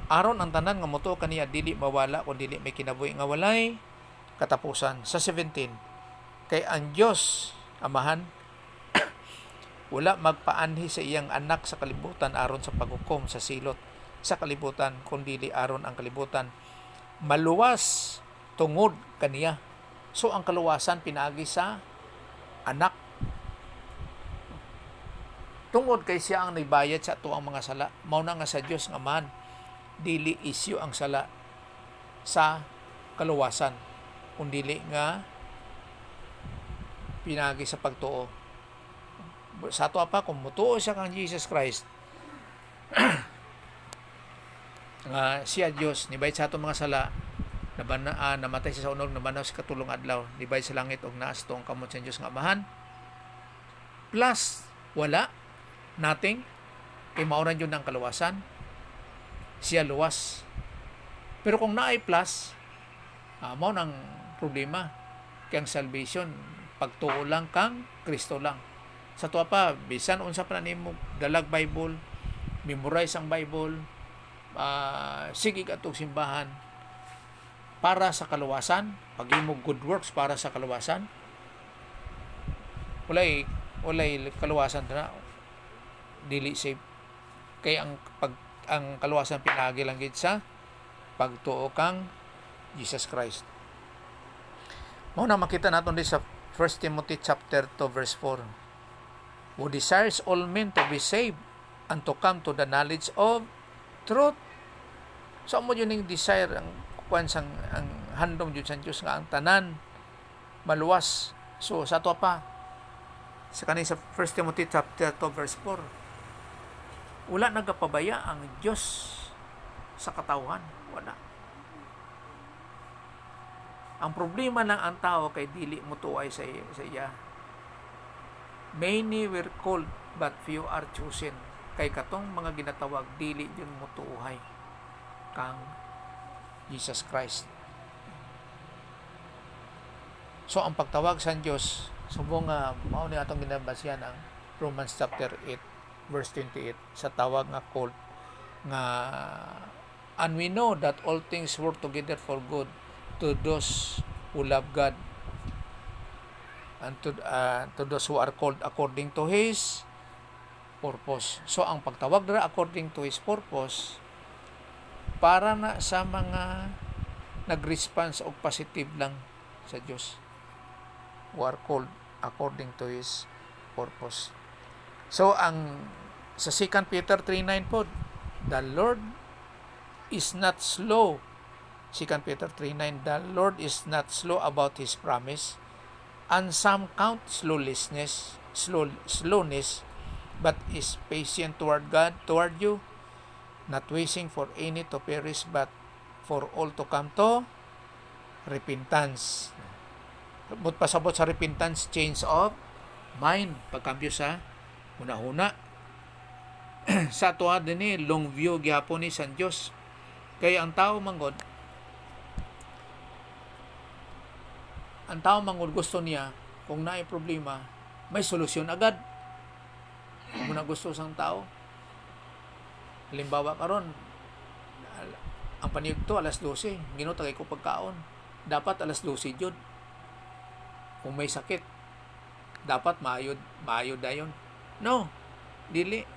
Aron ang tanan nga moto kaniya dili mawala kun dili may kinabuhi nga walay katapusan. Sa 17 kay ang Dios Amahan wala magpaanhi sa iyang anak sa kalibutan aron sa paghukom sa silot sa kalibutan kun dili aron ang kalibutan maluwas tungod kaniya. So ang kaluwasan pinaagi sa anak tungod kay siya ang nagbayad sa ato ang mga sala. Mao na nga sa Dios nga Amahan dili isyu ang sala sa kaluwasan kundili nga pinagi sa pagtuo. Sa ato pa kung mutuo siya kang Jesus Christ nga siya Dios nibayad sa ato mga sala namatay siya sa unog nabanaw sa katulong adlaw nibayad sa langit og naas to ang kamot sa Dios nga Amahan plus wala nothing kay mauran yun ang kaluwasan siya luwas. Pero kung naay plus, mao nang problema. Kaya ang salvation, pagtuo lang kang Kristo lang. Sa tuwa pa, bisan unsa pa na nimo dalag Bible, memorize ang Bible, sige atong simbahan para sa kaluwasan, paghimo good works para sa kaluwasan. Walay kaluwasan na dili save. Kay ang kaluwasan pinagi lang gid sa pagtuo kang Jesus Christ. Mao na makita naton di sa 1 Timothy chapter 2 verse 4. Who desires all men to be saved and to come to the knowledge of truth. So mo yun yung desire ang kwansang ang handom jud sa Dios nga ang tanan maluwas. So sa ato pa sa kanhi sa 1 Timothy chapter 2 verse 4. Wala nagapabaya ang Diyos sa katawhan. Wala. Ang problema lang ang tao kay dili mo tuay sa iya. Many were called but few are chosen. Kay katong mga ginatawag dili yun mo tuuhay kang Jesus Christ. So ang pagtawag sa Diyos subong nga mao ni atong ginabasyan ang Romans chapter 8 verse 28 sa tawag nga called nga and we know that all things work together for good to those who love God and to those who are called according to His purpose. So ang pagtawag dira according to His purpose para na sa mga nag-response og positive lang sa Dios who are called according to His purpose. So ang sa 2 Peter 3:9 po, the Lord is not slow. 2 Peter 3:9, the Lord is not slow about His promise, and some count slowness, but is patient toward you, not wishing for any to perish, but for all to come to repentance. But pasabot sa repentance, change of mind, pagkambyo sa una-una. Sa tuwa din long view gihapon ni San Dios. Kaya ang tao manggod gusto niya kung naay problema may solusyon agad. Kung na gusto sang tao, halimbawa karon ang paniyugto alas 12, ginutagay ko pagkaon. Dapat alas 12 jud. Kung may sakit, dapat maayod dayon. No, dili.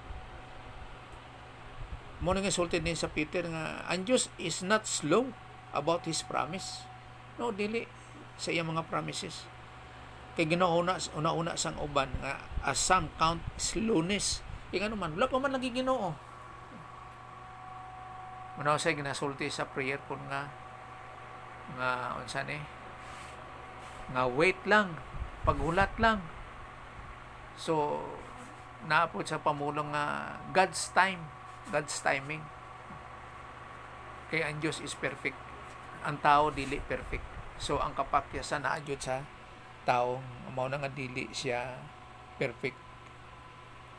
Mo nga sultid din sa Peter nga ang Dios is not slow about His promise. No, dili sa iyang mga promises. Kay una sang uban nga as some count slowness. Kaya ano man, wala pa man lagi Ginoo. Muna sa ginasulti sa prayer kun nga unsa ni nga wait lang, paghulat lang. So naapod sa pamulong nga God's timing. Kay ang Dios is perfect. Ang tao dili perfect. So ang kapakyasan naa jud sa tao mao na nga dili siya perfect.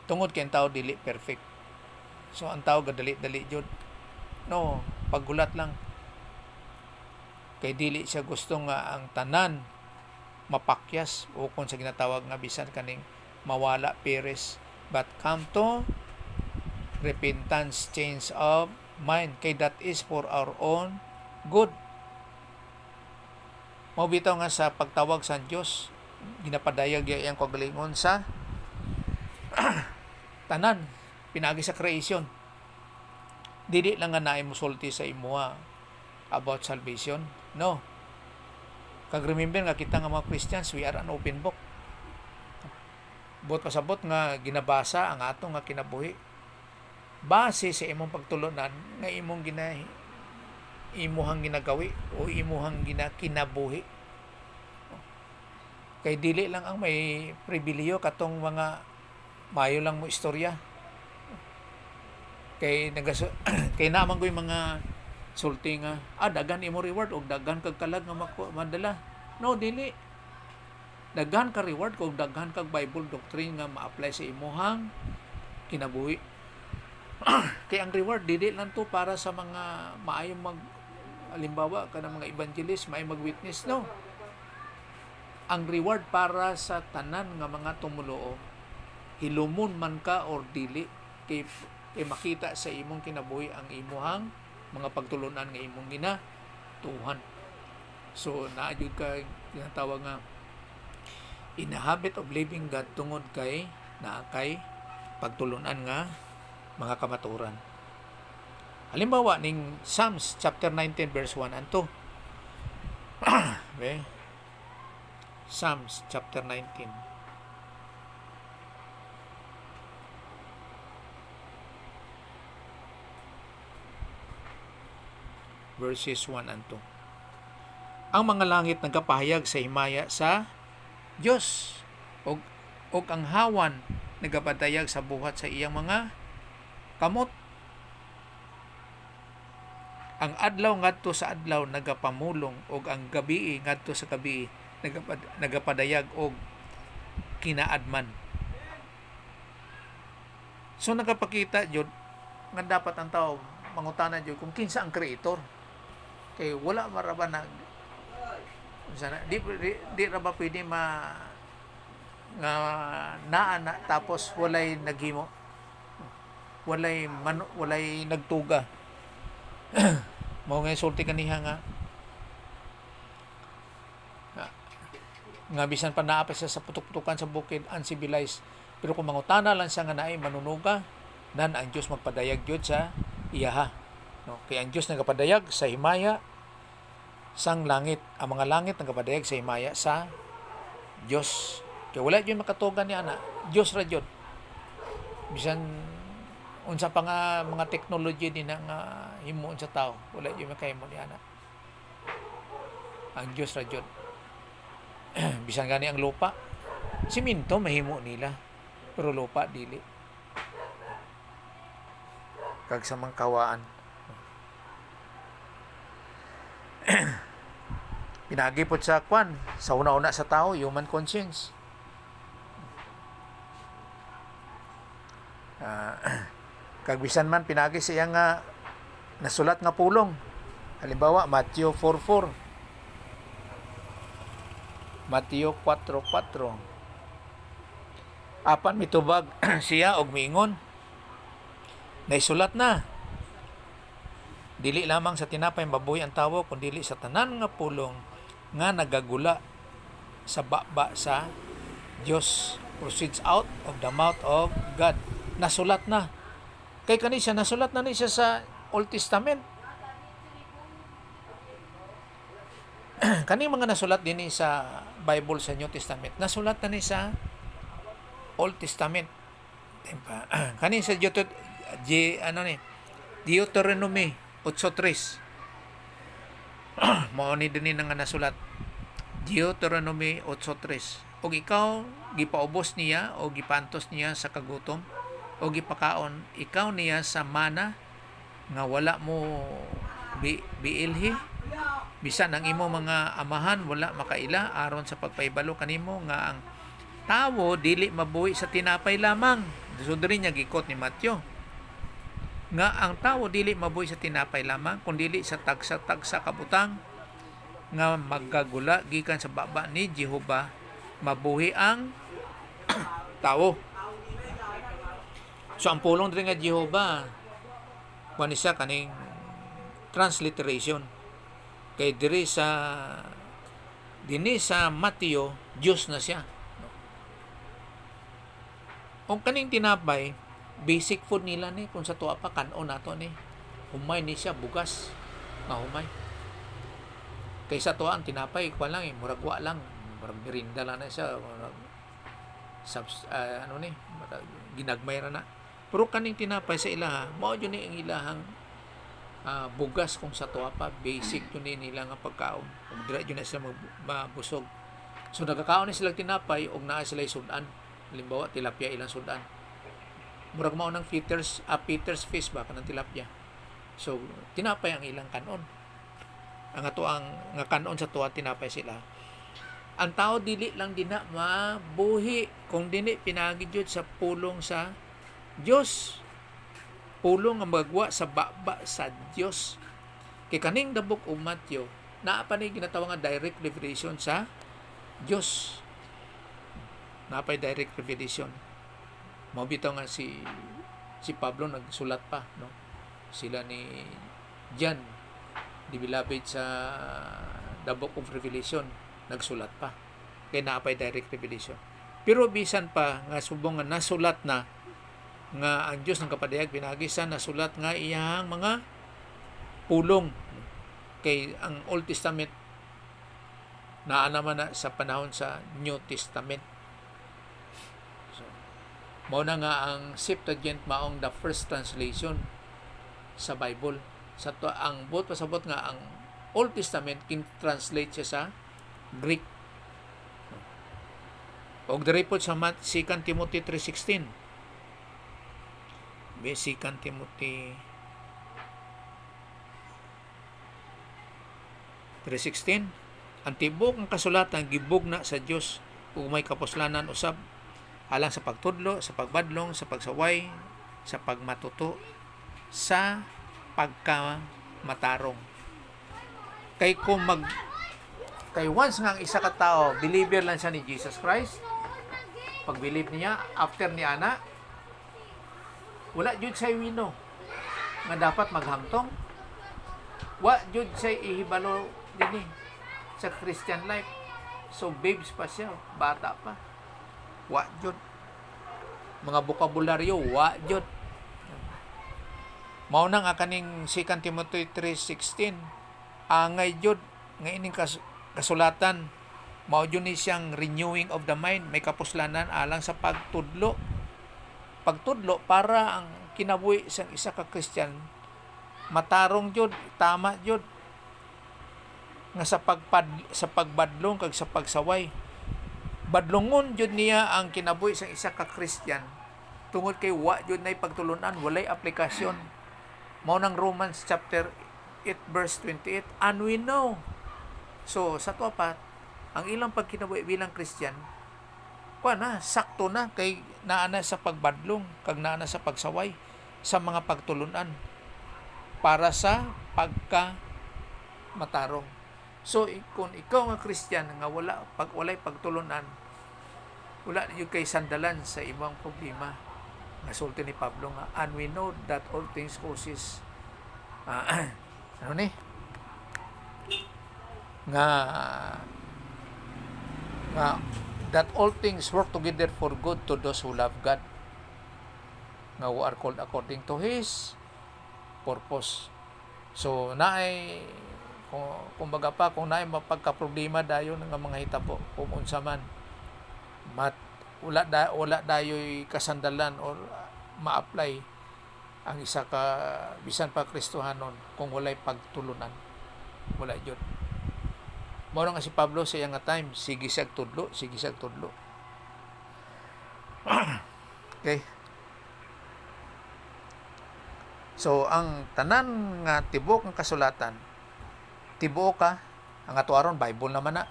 Tungod kay ang tao dili perfect. So ang tao gadali-dali jud. No, paggulat lang. Kay dili siya gusto nga ang tanan mapakyas o kung sa ginatawag nga bisan kaning mawala peres, but come to repentance, change of mind, kay that is for our own good. Mao bitaw nga sa pagtawag sa Dios, ginapadayag iyang kagalingon sa tanan pinagi sa creation. Dili lang nga naay mosulti sa imuha about salvation. No. Kag remember nga kita nga mga Christians, we are an open book. Bot pasabot nga ginabasa ang atong nga kinabuhi. Base sa imong pagtulunan nga imuhang ginagawi o imuhang kinabuhi. Kay dili lang ang may pribilehyo katong mga mayo lang mo istorya. Kay kay naman ko yung mga sulti nga daghan imo reward o daghan kag kalag nga madala. No, dili. Daghan ka reward kung daghan kag Bible doctrine nga ma-apply sa imuhang kinabuhi. Kay ang reward dili lang to para sa mga maayong halimbawa kanang mga evangelist maay mag-witness. No. Ang reward para sa tanan nga mga tumuloo, hilumon man ka or dili, kay makita sa imong kinabuhi ang imuhang mga pagtulunan nga imong ginatuhan. So naadyo ka ginatawag nga in the habit of living God tungod kay naakay pagtulunan nga mga kamaturan. Halimbawa ning Psalms chapter 19 verse 1 and 2. Okay? Psalms chapter 19 verses 1 and 2. Ang mga langit nagkapahayag sa himaya sa Dios, og ang hawan nagapadayag sa buhat sa iyang mga kamot. Ang adlaw ngadto sa adlaw nagapamulong, og ang gabii ngadto sa gabii nagapadayag og kinaadman. So nagapakita jud nga dapat ang tao mangutana jud kung kinsa ang creator. Kay wala maraba na di ra ba pwede nga naa na tapos walay naghimo, walay nagtuga. Mao nga sulti kaniha nga bisan pa naa pa siya sa putok-putukan sa bukid uncivilized, pero kung mangutana lang siya nga naay manunuga, nan ang Dios magpadayag jud sa iyaha. No, kay ang Dios nagapadayag sa himaya sang langit, ang mga langit nagapadayag sa himaya sa Dios. Kay wala jud makatugan ni ana, Dios ra jud. Bisan unsa pa nga mga technology din nga himuon sa tao, wala jud makahimo ni ana. Ang Dios ra jud. Bisan gani ang lupa, simento mahimo nila, pero lupa dili. Kag sa mga kawaan. Pinagi po sa kwan, sa una-una sa tao, human conscience. Kag bisan man pinagi siya nga nasulat nga pulong. Halimbawa, Matthew 4:4. Matthew 4:4. Apan mitubag siya og miingon, naisulat na, dili lamang sa tinapay mabuhi ang tawo, kundi dili sa tanan nga pulong nga nagagula sa baba sa Dios, proceeds out of the mouth of God. Nasulat na. Kay kani siya, nasulat na ni siya sa Old Testament. Kani mga nasulat din sa Bible sa New Testament, nasulat na ni sa Old Testament. Kani sa Deuteronomy 8:3. Mao ni dinhi nga nasulat. Deuteronomy 8:3. Og ikaw gipaubos niya o gipantos niya sa kagutom o gipakaon ikaw niya sa mana nga wala mo biilhi, bisan ang imo mga amahan wala makaila aron sa pagpaibalo kanimo nga ang tawo dili mabuhi sa tinapay lamang. Sundiri niya gikot ni Matthew nga ang tawo dili mabuhi sa tinapay lamang kundi dili sa tagsa-tagsa kabutang nga maggagula gikan sa baba ni Jehova mabuhi ang tawo. So ang pulong diri nga Jehova kuan siya kaning transliteration kay diri sa Mateo Dios na siya. O kaning tinapay, basic food nila ni kung sa tuwa pa kanon nato ni. Humay ni siya bugas nga humay. Kay sa tuwa ang tinapay kuan lang murag wa lang, murag merinda lang na siya, murag ginagmay ra na. Pero kaning tinapay sa ilaha, mao jud ni ang ilahang bugas kung sa tuwa pa, basic yun nila nga pagkaon. Ug dira jud na sila mabusog. So nagakaon ni sila tinapay ug naa sila sudan. Halimbawa, tilapia ilang sudan. Murag mao nang Peter's fish ba kanang tilapia. So, tinapay ang ilang kanon. Ang ato ang nga kanon sa tuwa tinapay sila. Ang tao dili lang dina mabuhi kung dili pinagi jud sa pulong sa Dios. Pulong nga magwa sa baba sa Dios. Kay kaning the book of Matthew, naa pa ni ginatawag nga direct revelation sa Dios. Napay direct revelation. Mao bitaw nga si Pablo nagsulat pa, no? Sila ni John, the beloved sa the book of Revelation, nagsulat pa. Kay napay direct revelation. Pero bisan pa nga subong nga nasulat na nga ang Dios ng kapadayag pinagisan nasulat nga iyang mga pulong. Kay ang Old Testament naa naman na sa panahon sa New Testament. Mao na nga ang Septuagint maong the first translation sa Bible. Sa to ang buot pasabot nga ang Old Testament kin-translate siya sa Greek. Og diri pod sa 2 Timothy 3:16. 2 Timothy 3:16. Ang tibok ng kasulatan gibugna sa Dios ug may kapuslanan usab alang sa pagtudlo, sa pagbadlong, sa pagsaway, sa pagmatuto, sa pagkamatarong. Kay once nga ang isa ka tao, believer lang siya ni Jesus Christ, pag-believe niya, after ni ana, wala jud say wino nga dapat maghamtong. Wa jud say ihibalo dinhi sa Christian life. So babes pa siya, bata pa. Wa jud. Mga bokabularyo, wa jud. Mao nang kaning 2 Timothy 3:16. Angay jud nga ining kasulatan. Mao jud ni siyang renewing of the mind, may kapuslanan alang sa pagtudlo. Pagtudlo para ang kinabuhi sang isa ka Christian matarong jud, tama jud nga sa pagbadlong kag sa pagsaway. Badlongon jud niya ang kinabuhi sang isa ka Christian tungod kay wa jud nay pagtulunan, walay aplikasyon. Mao nang Romans chapter 8 verse 28, and we know. So sa to pa ang ilang pagkinabuhi bilang Christian sakto na kay naana sa pagbadlong kag naana sa pagsaway sa mga pagtulunan para sa pagka matarong. So kung ikaw nga Christian nga walay pagtulunan, wala yung kay sandalan sa ibang problema. Nasulti ni Pablo nga, and we know that all things causes ano ni? Nga that all things work together for good to those who love God, nga who are called according to His purpose. So naay kumbaga pa kung naay mapagka-problema dayon nga mga hitabo kung unsa man wala dayoy kasandalan or ma-apply ang isa ka bisan pa Kristohanon kung walay pagtulunan, wala jud. Mao nga si Pablo sa iyang time, sige siyag tudlo. Okay. So ang tanan nga tibok nga kasulatan, tibuok ka ang ato aron Bible naman na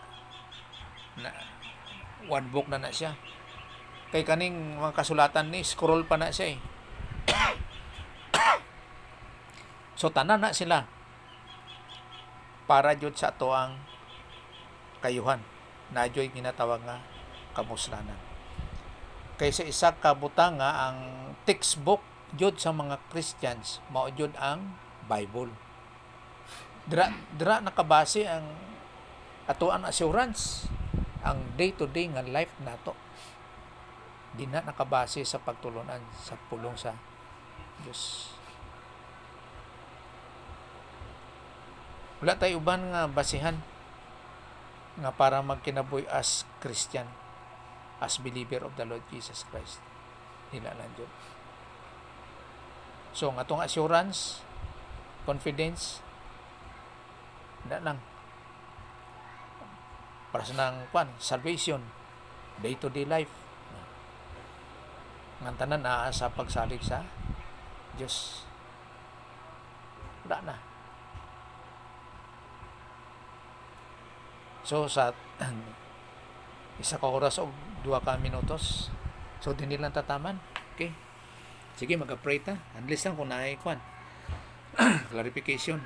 one book na siya. Kay kaning mga kasulatan ni scroll pa na siya eh. So tanan na sila para jud sa ato ang kayuhan. Nadyo'y ginatawag nga kamuslanan. Kaysa isa ka butang nga ang textbook jud sa mga Christians, mao jud ang Bible. Dira nakabase ang ato ang assurance, ang day-to-day nga life nato. Di na nakabase sa pagtulunan sa pulong sa Diyos. Wala tayo uban nga basihan nga para magkinabuhi as Christian, as believer of the Lord Jesus Christ. Dila lang dyan. So, ang atong assurance, confidence, na lang. Para sa nang salvation, day-to-day life. Ang tanan na sa pagsalig sa Diyos. Wala na. So sa isa ka oras o 2 ka minutos, so din nilang tataman. Okay, sige, mag-pray ta unless lang kung naay clarification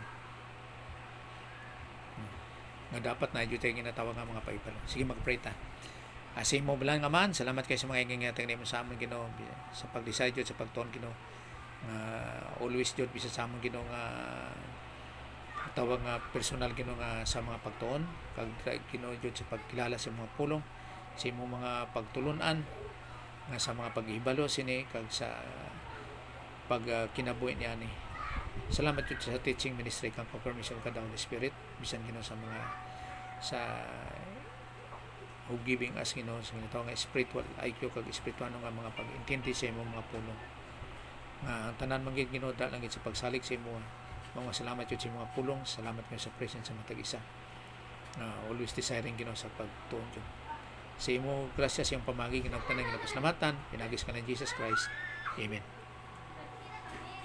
nga dapat na dito yung ginatawag nga mga paipalo. Sige, mag-pray ta. Asin mo bilang naman, salamat kayo sa mga ingin nga tingnan mo sa amon Ginoo sa pag-decide sa pagtuon Ginoo, always jud bisa sa amon Ginoo nga tawag nga personal Ginoo nga sa mga pagtuon kag Ginoo jud sa pagkilala sa mga pulong, sa imong mga pagtulunan nga sa mga paghibalo sini kag sa pag kinabuhi niya ni. Salamat jud sa teaching ministry kang confirmation ka Holy Spirit bisan Ginoo sa mga sa who giving us Ginoo sa ginatawag nga spiritual IQ kag spiritual nga mga pag-intindi sa imong mga pulong nga ang tanan man gid Ginoo dal lang sa pagsalig sa imo. Mga salamat yun sa mga pulong. Salamat kayo sa presence sa matag isa. Always desiring Ginoo sa pagtuon yun. Sa imo grasya sa iyong pamagi ginagtanang ginapaslamatan. Pinagis ka ng Jesus Christ. Amen.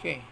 Okay.